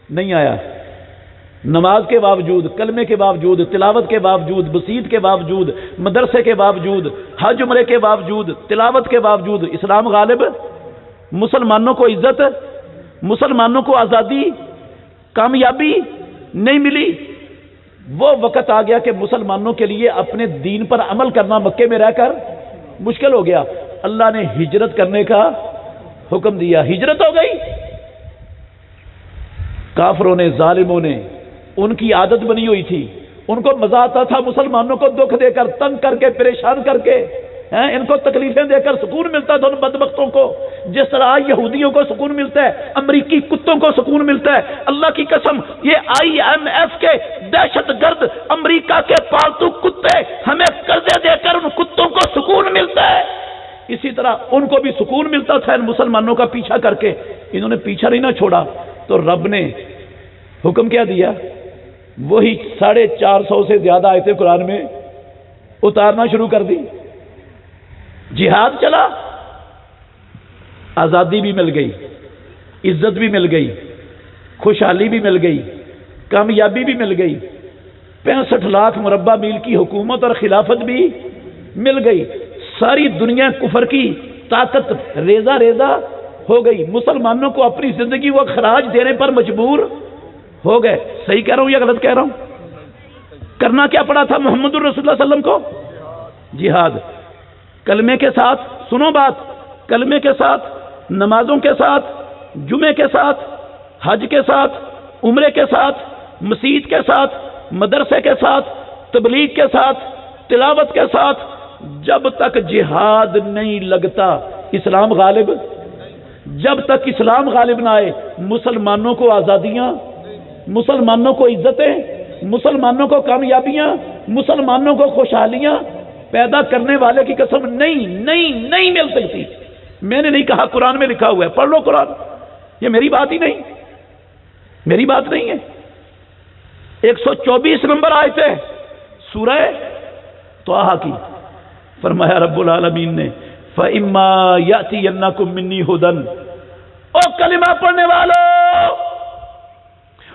نہیں آیا۔ نماز کے باوجود، کلمے کے باوجود، تلاوت کے باوجود، مسجد کے باوجود، مدرسے کے باوجود، حج عمرے کے باوجود، تلاوت کے باوجود اسلام غالب۔ مسلمانوں کو عزت، مسلمانوں کو آزادی، کامیابی نہیں ملی۔ وہ وقت آ گیا کہ مسلمانوں کے لیے اپنے دین پر عمل کرنا مکے میں رہ کر مشکل ہو گیا۔ اللہ نے ہجرت کرنے کا حکم دیا، ہجرت ہو گئی۔ کافروں نے، ظالموں نے، ان کی عادت بنی ہوئی تھی، ان کو مزہ آتا تھا مسلمانوں کو دکھ دے کر، تنگ کر کے، پریشان کر کے، ان کو تکلیفیں دے کر سکون ملتا تھا ان بدبختوں کو، جس طرح یہودیوں کو سکون ملتا ہے، امریکی کتوں کو سکون ملتا ہے۔ اللہ کی قسم، یہ IMF کے دہشت گرد امریکہ کے پالتو کتے ہمیں قرضے دے کر ان کتوں کو سکون ملتا ہے، اسی طرح ان کو بھی سکون ملتا تھا ان مسلمانوں کا پیچھا کر کے۔ انہوں نے پیچھا نہیں نہ چھوڑا تو رب نے حکم کیا دیا؟ وہی 450 سے زیادہ آیتیں قرآن میں اتارنا شروع کر دی۔ جہاد چلا، آزادی بھی مل گئی، عزت بھی مل گئی، خوشحالی بھی مل گئی، کامیابی بھی مل گئی، 65 لاکھ مربع میل کی حکومت اور خلافت بھی مل گئی۔ ساری دنیا کفر کی طاقت ریزہ ریزہ ہو گئی، مسلمانوں کو اپنی زندگی وہ خراج دینے پر مجبور ہو گئے۔ صحیح کہہ رہا ہوں یا غلط کہہ رہا ہوں؟ کرنا کیا پڑا تھا محمد الرسول اللہ صلی اللہ علیہ وسلم کو؟ جہاد۔ کلمے کے ساتھ، سنو بات، کلمے کے ساتھ، نمازوں کے ساتھ، جمعے کے ساتھ، حج کے ساتھ، عمرے کے ساتھ، مسجد کے ساتھ، مدرسے کے ساتھ، تبلیغ کے ساتھ، تلاوت کے ساتھ، جب تک جہاد نہیں لگتا اسلام غالب، جب تک اسلام غالب نہ آئے مسلمانوں کو آزادیاں، مسلمانوں کو عزتیں، مسلمانوں کو کامیابیاں، مسلمانوں کو خوشحالیاں پیدا کرنے والے کی قسم نہیں مل سکتی۔ میں نے نہیں کہا، قرآن میں لکھا ہوا ہے، پڑھ لو قرآن، یہ میری بات ہی نہیں، میری بات نہیں ہے۔ 124 نمبر آیت ہے سورہ طٰہٰ کی، فرمایا رب العالمین نے فَإِمَّا يَأْتِيَنَّكُم مِّنِّي هُدًى، او کلمہ پڑھنے والو،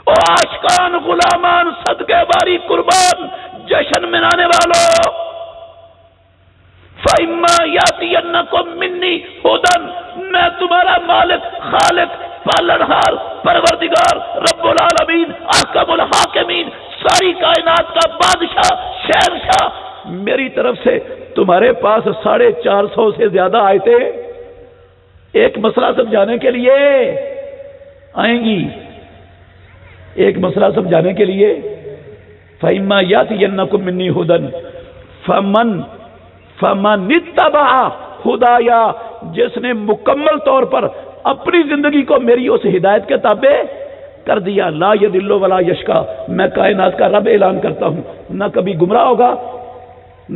او عاشقان، غلامان، صدقے باری، قربان، جشن منانے والو، فَإِمَّا يَأْتِيَنَّكُم مِّنِّي هُدًى، میں تمہارا مالک، خالق، پالنہار، پروردگار، رب العالمین، احکم الحاکمین، ساری کائنات کا بادشاہ، شہنشاہ، میری طرف سے تمہارے پاس 450 سے زیادہ آیتیں ایک مسئلہ سمجھانے کے لیے آئیں گی، ایک مسئلہ سمجھانے کے لیے۔ فَإِمَّا يَأْتِيَنَّكُم مِّنِّي هُدًى فَمَنِ اتَّبَعَ هُدَايَا، جس نے مکمل طور پر اپنی زندگی کو میری اس ہدایت کے تابع کر دیا، لا یضل ولا یشقی، میں کائنات کا رب اعلان کرتا ہوں، نہ کبھی گمراہ ہوگا،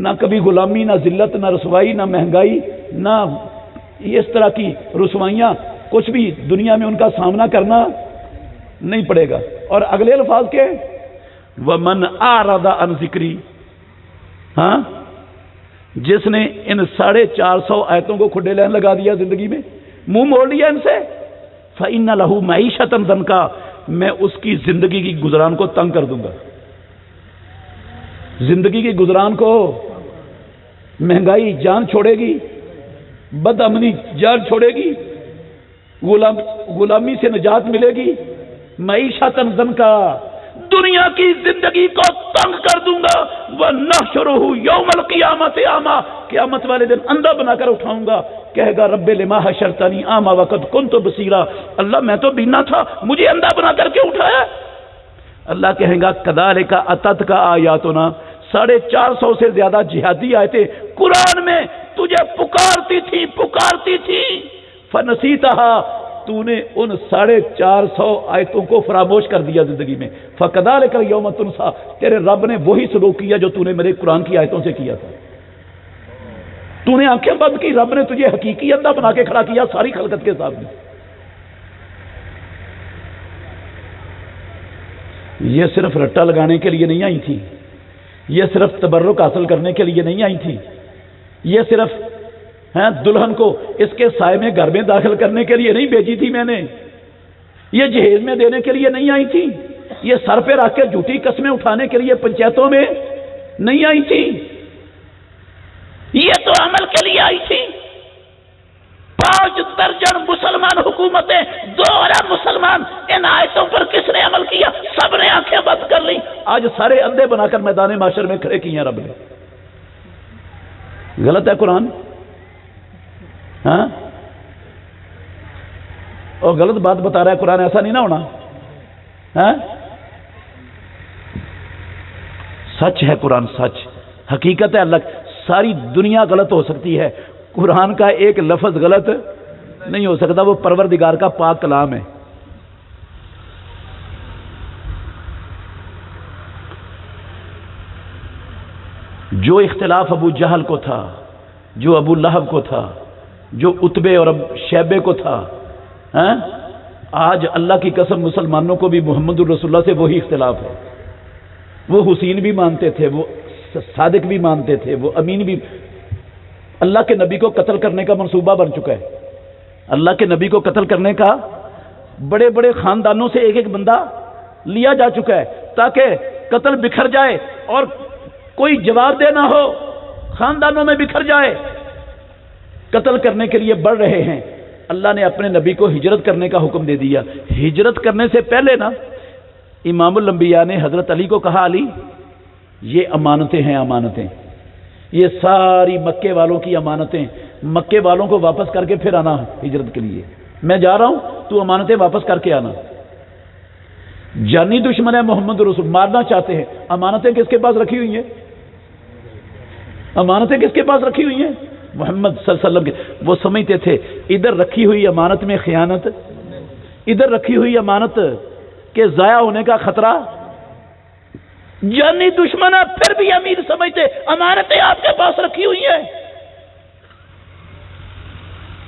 نہ کبھی غلامی، نہ ذلت، نہ رسوائی، نہ مہنگائی، نہ اس طرح کی رسوائیاں، کچھ بھی دنیا میں ان کا سامنا کرنا نہیں پڑے گا۔ اور اگلے الفاظ کے وَمَنْ أَعْرَضَ عَنْ ذِكْرِي، ہاں، جس نے ان 450 آیتوں کو کھڈے لین لگا دیا، زندگی میں منہ موڑ لیا ان سے، فَإِنَّ لَهُ مَعِيشَةً ضَنْكًا، میں اس کی زندگی کی گزران کو تنگ کر دوں گا، زندگی کی گزران کو، مہنگائی جان چھوڑے گی، بد امنی جان چھوڑے گی، غلامی سے نجات ملے گی، معیشتاً ضنکا، دنیا کی زندگی کو تنگ کر دوں گا، وَنَحْشُرُهُ يَوْمَ الْقِيَامَةِ أَعْمَىٰ، قیامت والے دن اندھا بنا کر اٹھاؤں گا، کہے گا رب لما حشرتنی اعمیٰ وقد كنت بصیرا، اللہ میں تو بینا تھا، مجھے اندھا بنا کر کے اٹھایا۔ اللہ کہیں گا کذالک اتتک آیاتنا، 450 سے زیادہ جہادی آیتیں قرآن میں تجھے پکارتی تھی، فنسیتہا، تو نے ان 450 آیتوں کو فراموش کر دیا زندگی میں، فکذالک الیوم تنسی، تیرے رب نے وہی سلوک کیا جو تو نے میرے قرآن کی آیتوں سے کیا تھا۔ تو نے آنکھیں بند کی، رب نے تجھے حقیقی اندھا بنا کے کھڑا کیا ساری خلقت کے سامنے۔ یہ صرف رٹا لگانے کے لیے نہیں آئی تھی، یہ صرف تبرک حاصل کرنے کے لیے نہیں آئی تھی، یہ صرف دلہن کو اس کے سائے میں گھر میں داخل کرنے کے لیے نہیں بھیجی تھی میں نے، یہ جہیز میں دینے کے لیے نہیں آئی تھی، یہ سر پہ رکھ کے جھوٹی قسمیں اٹھانے کے لیے پنچایتوں میں نہیں آئی تھی، یہ تو عمل کے لیے آئی تھی۔ 5 درجن مسلمان حکومتیں، 2 ارب مسلمان، ان آیتوں پر کس نے عمل کیا؟ سب نے آنکھیں بند کر لی، آج سارے اندھے بنا کر میدان معاشر میں کھڑے کیے ہیں رب نے۔ غلط ہے قرآن، ہاں، اور غلط بات بتا رہا ہے قرآن، ایسا نہیں نہ ہونا، ہاں، سچ ہے قرآن، سچ حقیقت ہے، الگ ساری دنیا غلط ہو سکتی ہے، قرآن کا ایک لفظ غلط نہیں ہو سکتا، وہ پروردگار کا پاک کلام ہے۔ جو اختلاف ابو جہل کو تھا، جو ابو لہب کو تھا، جو عتبے اور شیبے کو تھا، آج اللہ کی قسم مسلمانوں کو بھی محمد الرسول اللہ سے وہی اختلاف ہے۔ وہ حسین بھی مانتے تھے، وہ صادق بھی مانتے تھے، وہ امین بھی، اللہ کے نبی کو قتل کرنے کا منصوبہ بن چکا ہے، اللہ کے نبی کو قتل کرنے کا بڑے بڑے خاندانوں سے ایک بندہ لیا جا چکا ہے تاکہ قتل بکھر جائے اور کوئی جواب دے نہ ہو، خاندانوں میں بکھر جائے، قتل کرنے کے لیے بڑھ رہے ہیں۔ اللہ نے اپنے نبی کو ہجرت کرنے کا حکم دے دیا۔ ہجرت کرنے سے پہلے نا امام الانبیاء نے حضرت علی کو کہا، علی یہ امانتیں ہیں، امانتیں، یہ ساری مکے والوں کی امانتیں، مکے والوں کو واپس کر کے پھر آنا ہجرت کے لیے، میں جا رہا ہوں، تو امانتیں واپس کر کے آنا۔ جانی دشمن ہے محمد رسول، مارنا چاہتے ہیں، امانتیں کس کے پاس رکھی ہوئی ہیں؟ امانتیں کس کے پاس رکھی ہوئی ہیں؟ محمد صلی اللہ علیہ وسلم کے۔ وہ سمجھتے تھے ادھر رکھی ہوئی امانت میں خیانت، ادھر رکھی ہوئی امانت کے ضائع ہونے کا خطرہ، جانی دشمن ہے پھر بھی امیر سمجھتے امانتیں آپ کے پاس رکھی ہوئی ہیں۔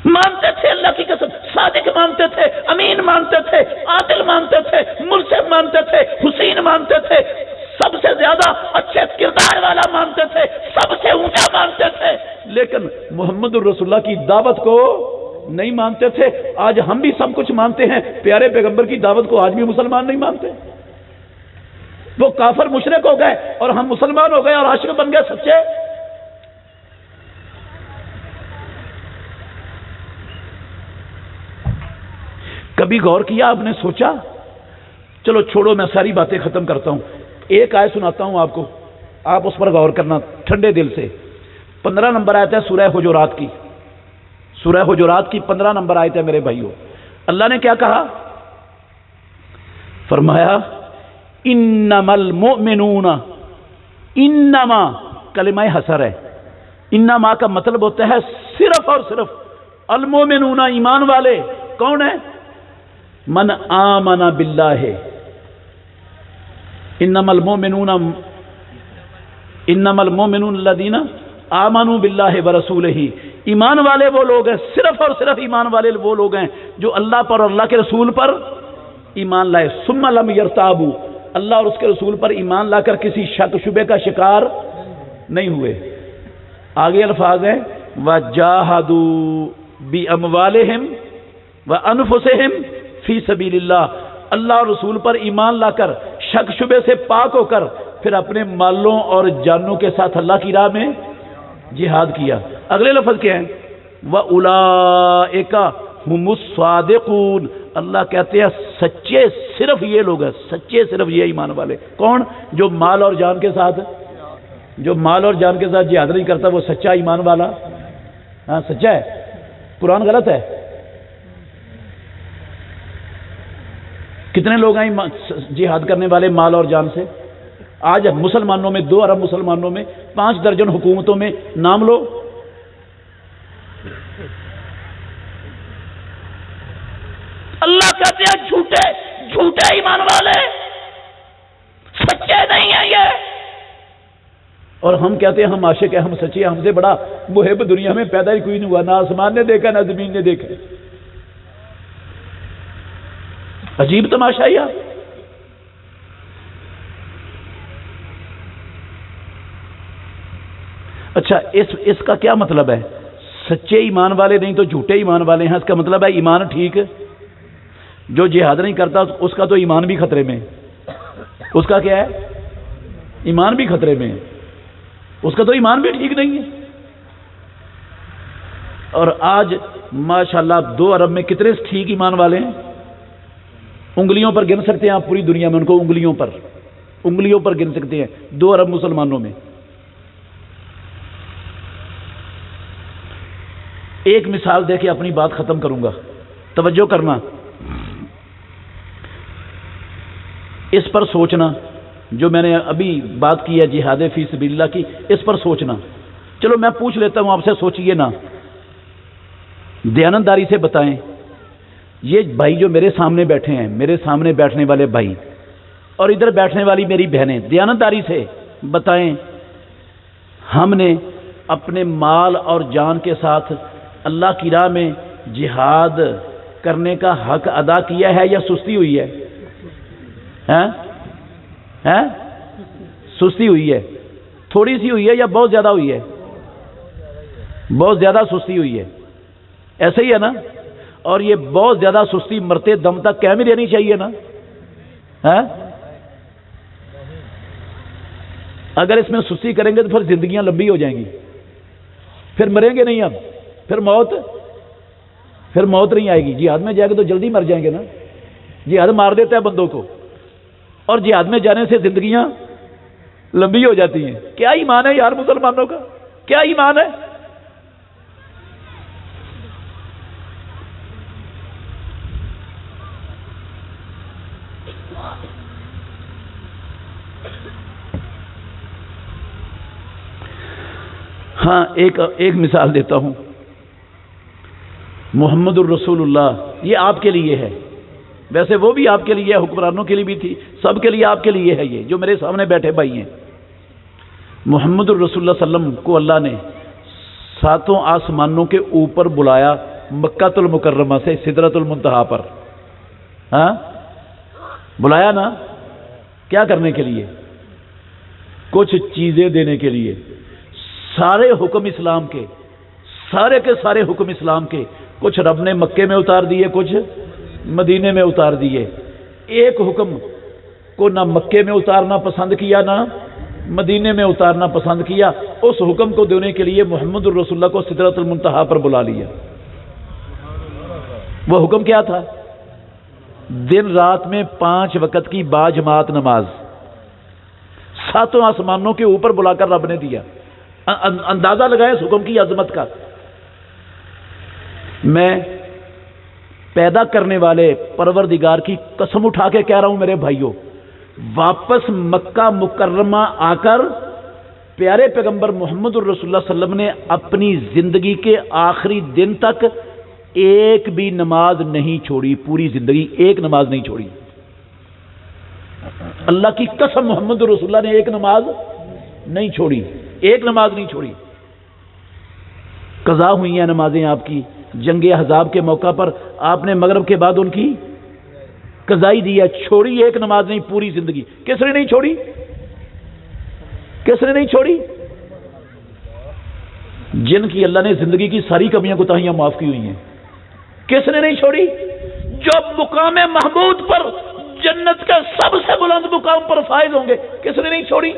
مانتے تھے اللہ کی قسم، صادق مانتے تھے، امین مانتے تھے، عادل مانتے تھے، مرشد مانتے تھے، حسین مانتے تھے، سب سے زیادہ اچھے کردار والا مانتے تھے، سب سے اونچا مانتے تھے، لیکن محمد الرسول اللہ کی دعوت کو نہیں مانتے تھے۔ آج ہم بھی سب کچھ مانتے ہیں، پیارے پیغمبر کی دعوت کو آج بھی مسلمان نہیں مانتے۔ وہ کافر مشرک ہو گئے اور ہم مسلمان ہو گئے اور عاشق بن گئے سچے۔ کبھی غور کیا آپ نے؟ سوچا؟ چلو چھوڑو، میں ساری باتیں ختم کرتا ہوں، ایک آیت سناتا ہوں آپ کو، آپ اس پر غور کرنا ٹھنڈے دل سے۔ 15 نمبر آیت ہے سورہ حجرات کی، سورہ حجرات کی 15 نمبر آیت ہے میرے بھائیوں۔ اللہ نے کیا کہا؟ فرمایا انما المؤمنون، انما کلمہ حصر ہے، انما کا مطلب ہوتا ہے صرف اور صرف، المؤمنون ایمان والے کون ہے؟ من آمن باللہ، انما المؤمنون الذین آمنوا باللہ ورسولہ، ایمان والے وہ لوگ ہیں، صرف اور صرف ایمان والے وہ لوگ ہیں جو اللہ پر اور اللہ کے رسول پر ایمان لائے، ثم لم یرتابوا، اللہ اور اس کے رسول پر ایمان لا کر کسی شک شبے کا شکار نہیں ہوئے۔ آگے الفاظ ہیں وَجَاهَدُوا بِأَمْوَالِهِمْ وَأَنفُسِهِمْ فِي سَبِيلِ اللَّهِ، اللہ اور رسول پر ایمان لا کر شک شبے سے پاک ہو کر پھر اپنے مالوں اور جانوں کے ساتھ اللہ کی راہ میں جہاد کیا۔ اگلے لفظ کیا ہیں؟ وَأُولَئِكَ هُمُ الصَّادِقُونَ، اللہ کہتے ہیں سچے صرف یہ لوگ ہیں، سچے صرف یہ ایمان والے۔ کون؟ جو مال اور جان کے ساتھ، جو مال اور جان کے ساتھ جہاد نہیں کرتا وہ سچا ایمان والا؟ ہاں سچا ہے؟ قرآن غلط ہے؟ کتنے لوگ ہیں جہاد کرنے والے مال اور جان سے؟ آج مسلمانوں میں 2 ارب مسلمانوں میں 5 درجن حکومتوں میں نام لو۔ اللہ کہتے ہیں جھوٹے جھوٹے ایمان والے، سچے نہیں ہیں یہ، اور ہم کہتے ہیں ہم عاشق ہیں، ہم سچے ہیں، ہم سے بڑا محب دنیا میں پیدا ہی کوئی نہیں ہوا، نہ آسمان نے دیکھا نہ زمین نے دیکھا۔ عجیب تماشا ہے۔ اچھا اس کا کیا مطلب ہے؟ سچے ایمان والے نہیں تو جھوٹے ایمان والے ہیں، اس کا مطلب ہے ایمان ٹھیک، جو جہاد نہیں کرتا اس کا تو ایمان بھی خطرے میں، اس کا کیا ہے؟ ایمان بھی خطرے میں، اس کا تو ایمان بھی ٹھیک نہیں ہے۔ اور آج ماشاءاللہ 2 ارب میں کتنے ٹھیک ایمان والے ہیں؟ انگلیوں پر گن سکتے ہیں آپ پوری دنیا میں ان کو، انگلیوں پر گن سکتے ہیں 2 ارب مسلمانوں میں۔ ایک مثال دے کے اپنی بات ختم کروں گا، توجہ کرنا، اس پر سوچنا، جو میں نے ابھی بات کی ہے جہاد فی سبیل اللہ کی، اس پر سوچنا۔ چلو میں پوچھ لیتا ہوں آپ سے، سوچئے نا، دیانتداری سے بتائیں، یہ بھائی جو میرے سامنے بیٹھے ہیں، میرے سامنے بیٹھنے والے بھائی اور ادھر بیٹھنے والی میری بہنیں، دیانتداری سے بتائیں، ہم نے اپنے مال اور جان کے ساتھ اللہ کی راہ میں جہاد کرنے کا حق ادا کیا ہے یا سستی ہوئی ہے؟ سستی ہوئی ہے؟ تھوڑی سی ہوئی ہے یا بہت زیادہ ہوئی ہے؟ بہت زیادہ سستی ہوئی ہے، ایسے ہی ہے نا؟ اور یہ بہت زیادہ سستی مرتے دم تک قائم ہی رہنی چاہیے نا؟ اگر اس میں سستی کریں گے تو پھر زندگیاں لمبی ہو جائیں گی، پھر مریں گے نہیں ہم، پھر موت نہیں آئے گی۔ جہاد میں جائے گے تو جلدی مر جائیں گے نا، جہاد مار دیتا ہے بندوں کو، اور جہاد میں جانے سے زندگیاں لمبی ہو جاتی ہیں۔ کیا ایمان ہے یار مسلمانوں کا؟ کیا ایمان ہے؟ ہاں ایک مثال دیتا ہوں، محمد الرسول اللہ، یہ آپ کے لیے ہے، ویسے وہ بھی آپ کے لیے ہے، حکمرانوں کے لیے بھی تھی، سب کے لیے آپ کے لیے ہے، یہ جو میرے سامنے بیٹھے بھائی ہیں۔ محمد الرسول اللہ صلی اللہ علیہ وسلم کو اللہ نے 7 آسمانوں کے اوپر بلایا، مکہ المکرمہ سے سدرۃ المنتہا پر، بلایا نا، کیا کرنے کے لیے؟ کچھ چیزیں دینے کے لیے۔ سارے حکم اسلام کے، سارے کے سارے حکم اسلام کے، کچھ رب نے مکے میں اتار دیے، کچھ مدینے میں اتار دیے۔ ایک حکم کو نہ مکے میں اتارنا پسند کیا نہ مدینے میں اتارنا پسند کیا، اس حکم کو دینے کے لیے محمد الرسول اللہ کو سدرۃ المنتہا پر بلا لیا۔ وہ حکم کیا تھا؟ دن رات میں 5 وقت کی باجماعت نماز 7 آسمانوں کے اوپر بلا کر رب نے دیا. اندازہ لگائیں اس حکم کی عظمت کا. میں پیدا کرنے والے پروردگار کی قسم اٹھا کے کہہ رہا ہوں میرے بھائیوں، واپس مکہ مکرمہ آ کر پیارے پیغمبر محمد الرسول اللہ صلی اللہ علیہ وسلم نے اپنی زندگی کے آخری دن تک ایک بھی نماز نہیں چھوڑی. پوری زندگی ایک نماز نہیں چھوڑی. اللہ کی قسم محمد الرسول اللہ نے ایک نماز نہیں چھوڑی. ایک نماز نہیں چھوڑی. قضا ہوئی ہیں نمازیں آپ کی. جنگ احزاب کے موقع پر آپ نے مغرب کے بعد ان کی قضائی دیا. چھوڑی ایک نماز نہیں پوری زندگی. کس نے نہیں چھوڑی؟ کس نے نہیں چھوڑی؟ جن کی اللہ نے زندگی کی ساری کمیاں کوتاہیاں معاف کی ہوئی ہیں. کس نے نہیں چھوڑی؟ جو مقام محمود پر جنت کے سب سے بلند مقام پر فائز ہوں گے. کس نے نہیں چھوڑی؟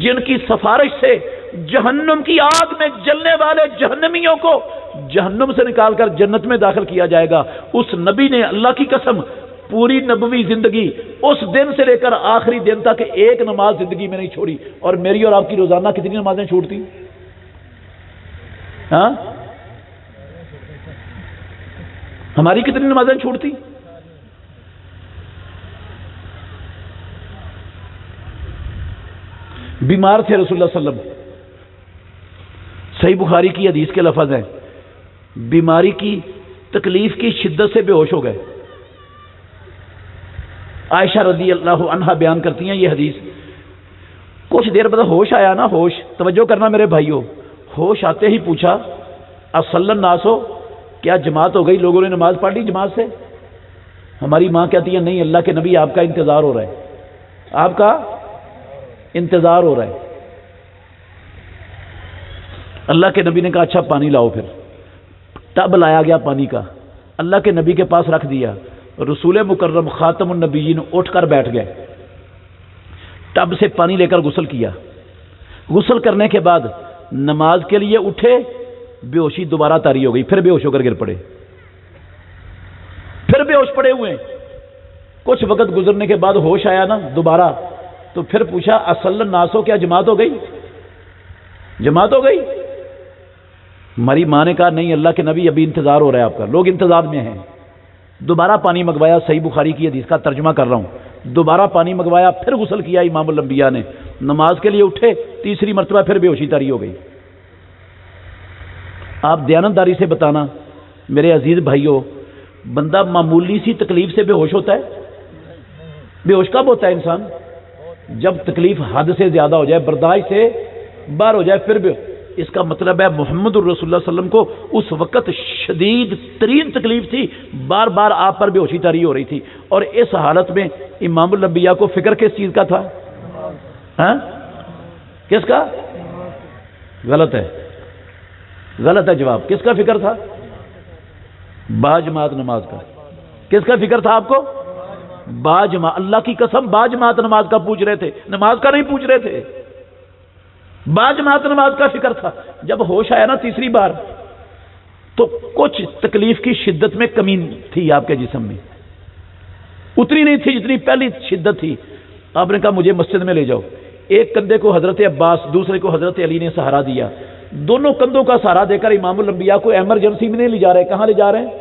جن کی سفارش سے جہنم کی آگ میں جلنے والے جہنمیوں کو جہنم سے نکال کر جنت میں داخل کیا جائے گا. اس نبی نے اللہ کی قسم پوری نبوی زندگی اس دن سے لے کر آخری دن تک ایک نماز زندگی میں نہیں چھوڑی. اور میری اور آپ کی روزانہ کتنی نمازیں چھوٹتی؟ ہاں، ہماری کتنی نمازیں چھوٹتی؟ بیمار تھے رسول اللہ صلی اللہ علیہ وسلم. صحیح بخاری کی حدیث کے لفظ ہیں، بیماری کی تکلیف کی شدت سے بے ہوش ہو گئے. عائشہ رضی اللہ عنہا بیان کرتی ہیں یہ حدیث. کچھ دیر بعد ہوش آیا نا، ہوش، توجہ کرنا میرے بھائیوں، ہوش آتے ہی پوچھا اصل الناس ہو، کیا جماعت ہو گئی؟ لوگوں نے نماز پڑھ لی جماعت سے؟ ہماری ماں کہتی ہے نہیں اللہ کے نبی آپ کا انتظار ہو رہا ہے، آپ کا انتظار ہو رہا ہے. اللہ کے نبی نے کہا اچھا پانی لاؤ. پھر ٹب لایا گیا پانی کا، اللہ کے نبی کے پاس رکھ دیا. رسول مکرم خاتم النبیین اٹھ کر بیٹھ گئے، ٹب سے پانی لے کر غسل کیا. غسل کرنے کے بعد نماز کے لیے اٹھے، بے ہوشی دوبارہ طاری ہو گئی. پھر بے ہوش ہو کر گر پڑے، پھر بے ہوش پڑے ہوئے. کچھ وقت گزرنے کے بعد ہوش آیا نا دوبارہ، تو پھر پوچھا اصل الناس ہو، کیا جماعت ہو گئی؟ جماعت ہو گئی؟ ہماری ماں نے کہا نہیں اللہ کے نبی ابھی انتظار ہو رہا ہے آپ کا، لوگ انتظار میں ہیں. دوبارہ پانی منگوایا. صحیح بخاری کی حدیث کا ترجمہ کر رہا ہوں. دوبارہ پانی منگوایا، پھر غسل کیا امام الانبیاء نے. نماز کے لیے اٹھے، تیسری مرتبہ پھر بے ہوشی طاری ہو گئی. آپ دیانتداری سے بتانا میرے عزیز بھائیوں، بندہ معمولی سی تکلیف سے بے ہوش ہوتا ہے؟ بے ہوش کب ہوتا ہے انسان؟ جب تکلیف حد سے زیادہ ہو جائے، برداشت سے باہر ہو جائے، پھر بھی. اس کا مطلب ہے محمد الرسول اللہ صلی اللہ علیہ وسلم کو اس وقت شدید ترین تکلیف تھی، بار بار آپ پر بے ہوشی طاری ہو رہی تھی. اور اس حالت میں امام الانبیاء کو فکر کس چیز کا تھا؟ ہاں، کس کا؟ غلط ہے، غلط ہے جواب. کس کا فکر تھا؟ باجماعت نماز کا. کس کا فکر تھا آپ کو؟ باجماعت. اللہ کی قسم باجماعت نماز کا پوچھ رہے تھے، نماز کا نہیں پوچھ رہے تھے. باجماعت نماز کا فکر تھا. جب ہوش آیا نا تیسری بار، تو کچھ تکلیف کی شدت میں کمی تھی آپ کے جسم میں، اتنی نہیں تھی جتنی پہلی شدت تھی. آپ نے کہا مجھے مسجد میں لے جاؤ. ایک کندھے کو حضرت عباس، دوسرے کو حضرت علی نے سہارا دیا. دونوں کندھوں کا سہارا دے کر امام الانبیاء کو ایمرجنسی میں نہیں لے جا رہے. کہاں لے جا رہے ہیں؟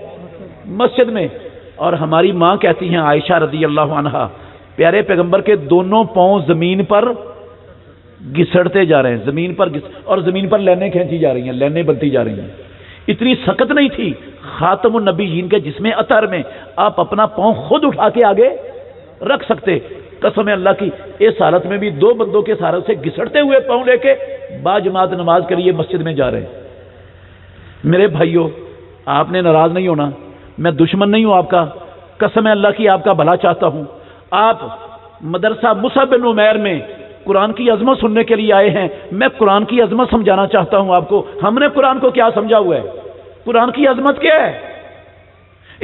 مسجد میں. اور ہماری ماں کہتی ہیں عائشہ رضی اللہ عنہا، پیارے پیغمبر کے دونوں پاؤں زمین پر گھسڑتے جا رہے ہیں، زمین پر اور زمین پر لینیں کھینچی جا رہی ہیں، لینیں بنتی جا رہی ہیں. اتنی سخت نہیں تھی. خاتم النبیین کے جسم اطہر میں آپ اپنا پاؤں خود اٹھا کے آگے رکھ سکتے. قسم اللہ کی، اس حالت میں بھی دو بندوں کے سہارے سے گھسڑتے ہوئے پاؤں لے کے باجماعت نماز کے لیے مسجد میں جا رہے ہیں. میرے بھائیوں، آپ نے ناراض نہیں ہونا، میں دشمن نہیں ہوں آپ کا. قسم اللہ کی آپ کا بھلا چاہتا ہوں. آپ مدرسہ مصعب بن عمیر میں قرآن کی عظمت سننے کے لیے آئے ہیں. میں قرآن کی عظمت سمجھانا چاہتا ہوں آپ کو. ہم نے قرآن کو کیا سمجھا ہوا ہے؟ قرآن کی عظمت کیا ہے؟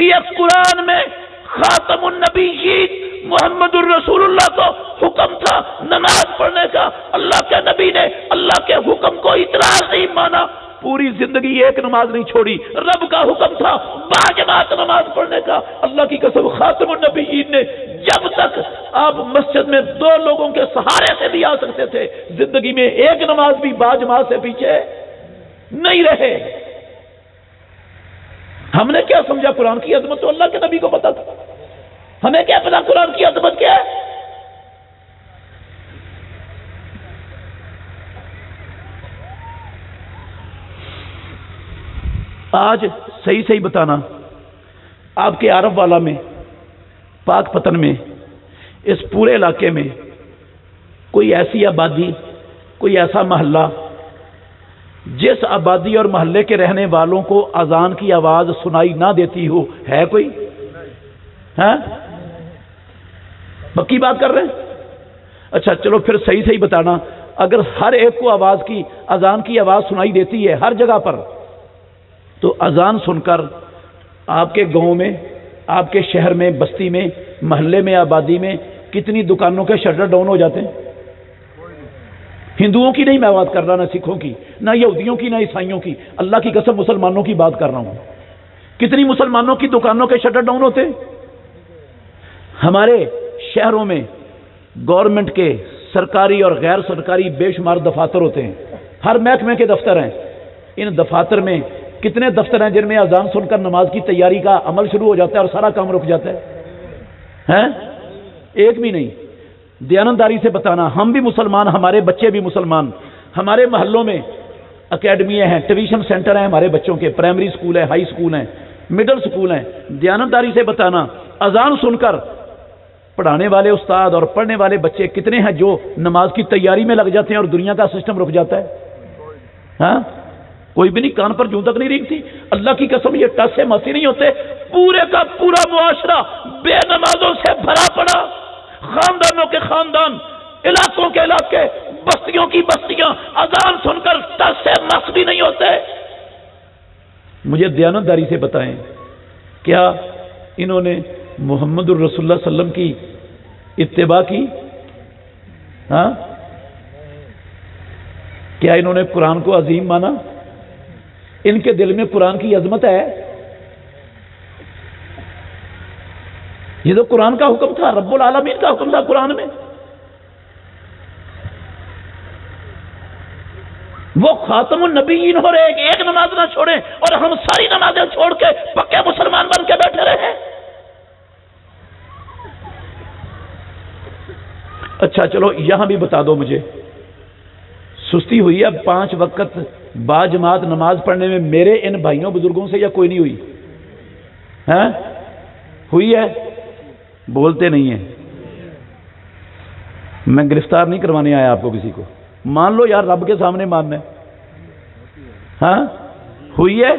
یہ قرآن میں خاتم النبیین محمد الرسول اللہ کو حکم تھا نماز پڑھنے کا. اللہ کے نبی نے اللہ کے حکم کو اتنا عظیم مانا، پوری زندگی ایک نماز نہیں چھوڑی. رب کا حکم تھا باجماعت نماز پڑھنے کا. اللہ کی قسم خاتم النبیین نے جب تک آپ مسجد میں 2 لوگوں کے سہارے سے بھی آ سکتے تھے, زندگی میں ایک نماز بھی باجماعت سے پیچھے نہیں رہے. ہم نے کیا سمجھا قرآن کی عظمت؟ تو اللہ کے نبی کو پتا تھا. ہمیں کیا پتا قرآن کی عظمت کیا ہے؟ آج صحیح صحیح بتانا, آپ کے عرب والا میں, پاک پتن میں, اس پورے علاقے میں کوئی ایسی آبادی, کوئی ایسا محلہ جس آبادی اور محلے کے رہنے والوں کو اذان کی آواز سنائی نہ دیتی ہو, ہے کوئی؟ ہاں پکی بات کر رہے ہیں؟ اچھا چلو پھر صحیح صحیح بتانا, اگر ہر ایک کو آواز کی, اذان کی آواز سنائی دیتی ہے ہر جگہ پر, تو اذان سن کر آپ کے گاؤں میں, آپ کے شہر میں, بستی میں, محلے میں, آبادی میں کتنی دکانوں کے شٹر ڈاؤن ہو جاتے ہیں؟ ہندوؤں کی نہیں میں بات کر رہا, نہ سکھوں کی, نہ یہودیوں کی, نہ عیسائیوں کی, اللہ کی قسم مسلمانوں کی بات کر رہا ہوں. کتنی مسلمانوں کی دکانوں کے شٹر ڈاؤن ہوتے ہیں؟ ہمارے شہروں میں گورنمنٹ کے سرکاری اور غیر سرکاری بے شمار دفاتر ہوتے ہیں, ہر محکمے کے دفتر ہیں. ان دفاتر میں کتنے دفتر ہیں جن میں اذان سن کر نماز کی تیاری کا عمل شروع ہو جاتا ہے اور سارا کام رک جاتا ہے؟ ایک بھی نہیں. دیانتداری سے بتانا, ہم بھی مسلمان, ہمارے بچے بھی مسلمان, ہمارے محلوں میں اکیڈمیاں ہیں, ٹیوشن سینٹر ہیں ہمارے بچوں کے, پرائمری سکول ہیں, ہائی سکول ہیں, مڈل سکول ہیں. دیانتداری سے بتانا, اذان سن کر پڑھانے والے استاد اور پڑھنے والے بچے کتنے ہیں جو نماز کی تیاری میں لگ جاتے ہیں اور دنیا کا سسٹم رک جاتا ہے؟ ہاں کوئی بھی نہیں, کان پر جوں تک نہیں ریگتی. اللہ کی قسم یہ ٹس سے مسی نہیں ہوتے. پورے کا پورا معاشرہ بے نمازوں سے بھرا پڑا, خاندانوں کے خاندان, علاقوں کے علاقے, بستیوں کی بستیاں اذان سن کر ٹس سے مس بھی نہیں ہوتے. مجھے دیانتداری سے بتائیں, کیا انہوں نے محمد الرسول اللہ صلی اللہ علیہ وسلم کی اتباع کی؟ ہاں کیا انہوں نے قرآن کو عظیم مانا؟ ان کے دل میں قرآن کی عظمت ہے؟ یہ تو قرآن کا حکم تھا, رب العالمین کا حکم تھا قرآن میں. وہ خاتم النبیین ہو رہے, ایک نماز نہ چھوڑیں اور ہم ساری نمازیں چھوڑ کے پکے مسلمان بن کے بیٹھے رہے. اچھا چلو یہاں بھی بتا دو مجھے, سستی ہوئی ہے 5 وقت باجماعت نماز پڑھنے میں میرے ان بھائیوں بزرگوں سے, یا کوئی نہیں ہوئی؟ ہاں ہوئی ہے؟ بولتے نہیں ہیں. میں گرفتار نہیں کروانے آیا آپ کو کسی کو, مان لو یار, رب کے سامنے ماننا ہے. ہاں ہوئی ہے؟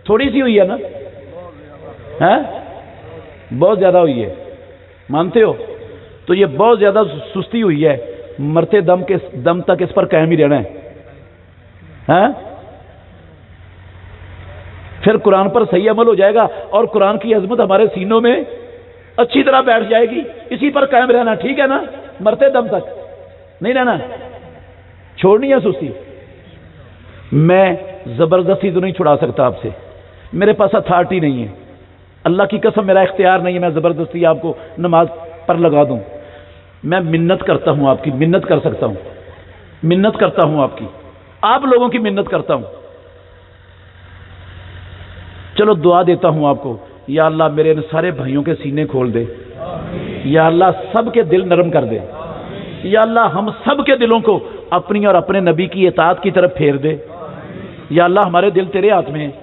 تھوڑی سی ہوئی ہے نا؟ ہاں بہت زیادہ ہوئی ہے, مانتے ہو؟ تو یہ بہت زیادہ سستی ہوئی ہے, مرتے دم تک اس پر قائم ہی رہنا ہے. ہاں پھر قرآن پر صحیح عمل ہو جائے گا اور قرآن کی عظمت ہمارے سینوں میں اچھی طرح بیٹھ جائے گی. اسی پر قائم رہنا, ٹھیک ہے نا؟ مرتے دم تک نہیں رہنا, چھوڑنی ہے سستی. میں زبردستی تو نہیں چھڑا سکتا آپ سے, میرے پاس اتھارٹی نہیں ہے, اللہ کی قسم میرا اختیار نہیں ہے میں زبردستی آپ کو نماز پر لگا دوں. میں منت کرتا ہوں آپ کی, منت کر سکتا ہوں, منت کرتا ہوں آپ کی, آپ لوگوں کی منت کرتا ہوں. چلو دعا دیتا ہوں آپ کو, یا اللہ میرے ان سارے بھائیوں کے سینے کھول دے, یا اللہ سب کے دل نرم کر دے, یا اللہ ہم سب کے دلوں کو اپنی اور اپنے نبی کی اطاعت کی طرف پھیر دے. یا اللہ ہمارے دل تیرے ہاتھ میں ہیں,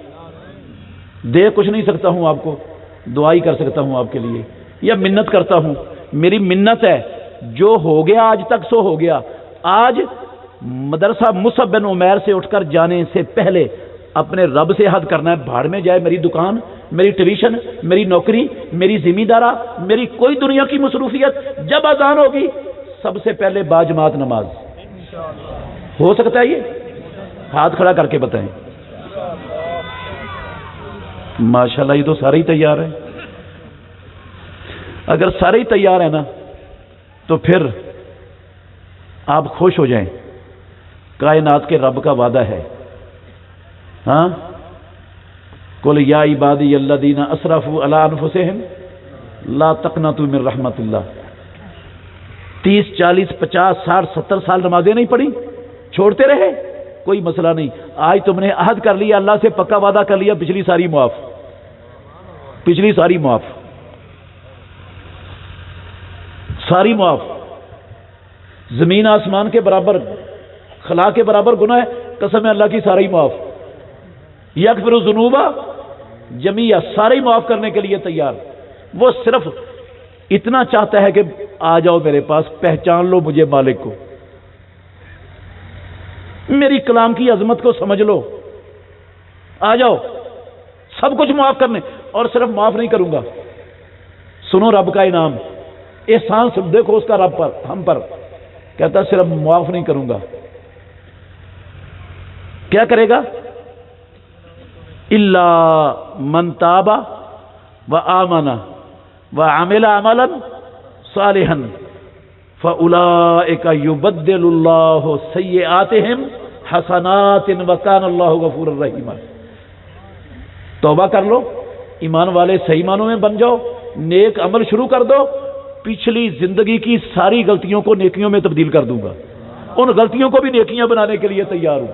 دے کچھ نہیں سکتا ہوں آپ کو, دعا ہی کر سکتا ہوں آپ کے لیے, یا منت کرتا ہوں. میری منت ہے جو ہو گیا آج تک سو ہو گیا. آج مدرسہ مصعب بن عمیر سے اٹھ کر جانے سے پہلے اپنے رب سے عہد کرنا ہے, بھاڑ میں جائے میری دکان, میری ٹیوشن, میری نوکری, میری ذمہ دارہ, میری کوئی دنیا کی مصروفیت. جب اذان ہوگی سب سے پہلے باجماعت نماز. ہو سکتا ہے یہ؟ ہاتھ کھڑا کر کے بتائیں. ماشاءاللہ یہ تو سارے ہی تیار ہیں. اگر سارے ہی تیار ہیں نا تو پھر آپ خوش ہو جائیں. کائنات کے رب کا وعدہ ہے, ہاں قل یا عبادی الذین اسرفوا علی انفسہم لا تقنطوا من رحمت اللہ. 30 40 50 60 70 سال نمازیں نہیں پڑھی، چھوڑتے رہے، کوئی مسئلہ نہیں. آج تم نے عہد کر لیا، اللہ سے پکا وعدہ کر لیا، پچھلی ساری معاف، پچھلی ساری معاف، ساری معاف. زمین آسمان کے برابر، خلا کے برابر گناہ ہے، قسم ہے اللہ کی ساری معاف. یغفر الذنوب جمیعا، سارے معاف کرنے کے لیے تیار. وہ صرف اتنا چاہتا ہے کہ آ جاؤ میرے پاس، پہچان لو مجھے مالک کو، میری کلام کی عظمت کو سمجھ لو، آ جاؤ سب کچھ معاف کرنے. اور صرف معاف نہیں کروں گا، سنو رب کا انعام، احسان سب دیکھو اس کا رب پر، ہم پر. کہتا صرف معاف نہیں کروں گا، کیا کرے گا؟ الا من تاب وآمن وعمل عملا صالحا فاولئک یبدل اللہ سیئاتہم حسنات وکان اللہ غفورا رحیما. توبہ کر لو، ایمان والے صحیح معنوں میں بن جاؤ، نیک عمل شروع کر دو، پچھلی زندگی کی ساری غلطیوں کو نیکیوں میں تبدیل کر دوں گا، ان غلطیوں کو بھی نیکیاں بنانے کے لیے تیار ہوں.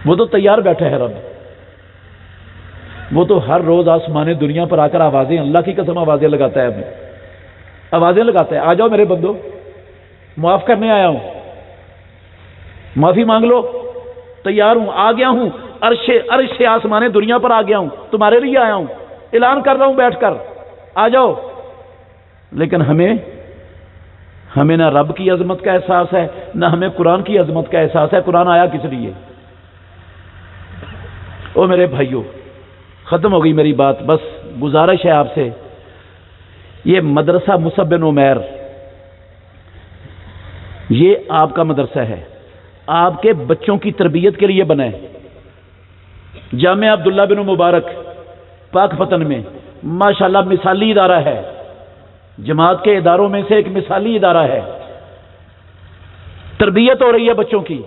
وہ تو تیار بیٹھا ہے رب، وہ تو ہر روز آسمان دنیا پر آ کر آوازیں، اللہ کی قسم آوازیں لگاتا ہے، ہمیں آوازیں لگاتا ہے، آ جاؤ میرے بندو، معاف کرنے آیا ہوں، معافی مانگ لو، تیار ہوں، آ گیا ہوں، عرش سے آسمان دنیا پر آ گیا ہوں، تمہارے لیے آیا ہوں، اعلان کر رہا ہوں بیٹھ کر، آ جاؤ. لیکن ہمیں نہ رب کی عظمت کا احساس ہے، نہ ہمیں قرآن کی عظمت کا احساس ہے. قرآن آیا کس لیے؟ او میرے بھائیوں، ختم ہو گئی میری بات. بس گزارش ہے آپ سے، یہ مدرسہ مصعب بن عمیر یہ آپ کا مدرسہ ہے، آپ کے بچوں کی تربیت کے لیے بنا ہے. جامعہ عبداللہ بن مبارک پاک پتن میں ماشاءاللہ مثالی ادارہ ہے، جماعت کے اداروں میں سے ایک مثالی ادارہ ہے. تربیت ہو رہی ہے بچوں کی،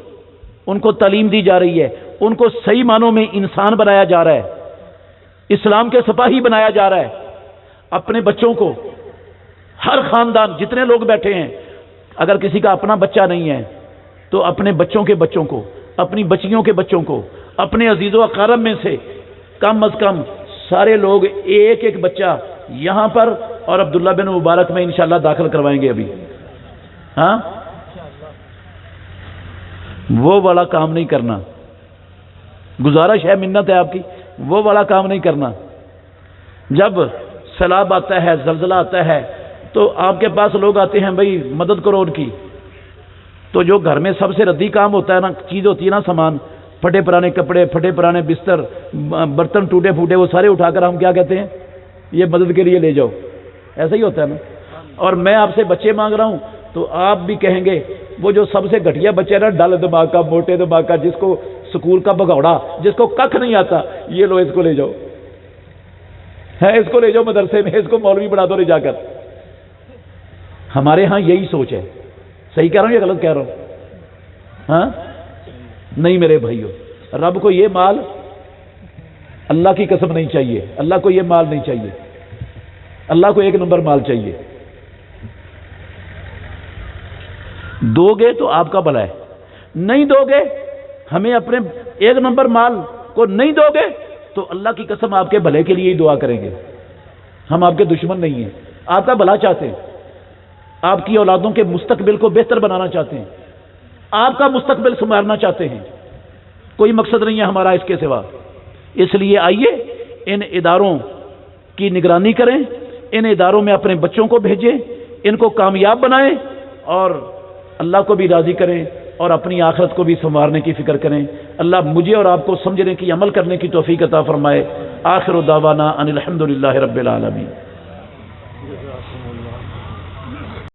ان کو تعلیم دی جا رہی ہے، ان کو صحیح معنوں میں انسان بنایا جا رہا ہے، اسلام کے سپاہی بنایا جا رہا ہے. اپنے بچوں کو، ہر خاندان جتنے لوگ بیٹھے ہیں، اگر کسی کا اپنا بچہ نہیں ہے تو اپنے بچوں کے بچوں کو، اپنی بچیوں کے بچوں کو، اپنے عزیز و اقارب میں سے کم از کم سارے لوگ ایک ایک بچہ یہاں پر اور عبداللہ بن مبارک میں انشاءاللہ داخل کروائیں گے ابھی. ہاں وہ والا کام نہیں کرنا، گزارش ہے، منت ہے آپ کی، وہ والا کام نہیں کرنا. جب سیلاب آتا ہے، زلزلہ آتا ہے تو آپ کے پاس لوگ آتے ہیں، بھائی مدد کرو ان کی. تو جو گھر میں سب سے ردی کام ہوتا ہے نا، چیز ہوتی ہے نا، سامان، پھٹے پرانے کپڑے، پھٹے پرانے بستر، برتن ٹوٹے پھوٹے، وہ سارے اٹھا کر ہم کیا کہتے ہیں؟ یہ مدد کے لیے لے جاؤ. ایسا ہی ہوتا ہے نا. اور میں آپ سے بچے مانگ رہا ہوں تو آپ بھی کہیں گے وہ جو سب سے گھٹیا بچے نا، ڈل دماغ کا، موٹے دماغ کا، جس کو سکول کا بگوڑا، جس کو ککھ نہیں آتا، یہ لو اس کو لے جاؤ، ہے اس کو لے جاؤ مدرسے میں، اس کو مولوی بنا دو لے جا کر. ہمارے ہاں یہی سوچ ہے. صحیح کہہ رہا ہوں یا غلط کہہ رہا ہوں؟ ہاں نہیں میرے بھائیوں، رب کو یہ مال، اللہ کی قسم نہیں چاہیے، اللہ کو یہ مال نہیں چاہیے، اللہ کو ایک نمبر مال چاہیے. دو گے تو آپ کا بھلا ہے، نہیں دو گے، ہمیں اپنے ایک نمبر مال کو نہیں دو گے تو اللہ کی قسم آپ کے بھلے کے لیے ہی دعا کریں گے. ہم آپ کے دشمن نہیں ہیں، آپ کا بھلا چاہتے ہیں، آپ کی اولادوں کے مستقبل کو بہتر بنانا چاہتے ہیں، آپ کا مستقبل سنوارنا چاہتے ہیں. کوئی مقصد نہیں ہے ہمارا اس کے سوا. اس لیے آئیے ان اداروں کی نگرانی کریں، ان اداروں میں اپنے بچوں کو بھیجیں، ان کو کامیاب بنائیں اور اللہ کو بھی راضی کریں اور اپنی آخرت کو بھی سنوارنے کی فکر کریں. اللہ مجھے اور آپ کو سمجھنے کی، عمل کرنے کی توفیق عطا فرمائے. آخر دعوانا ان الحمدللہ رب العالمین.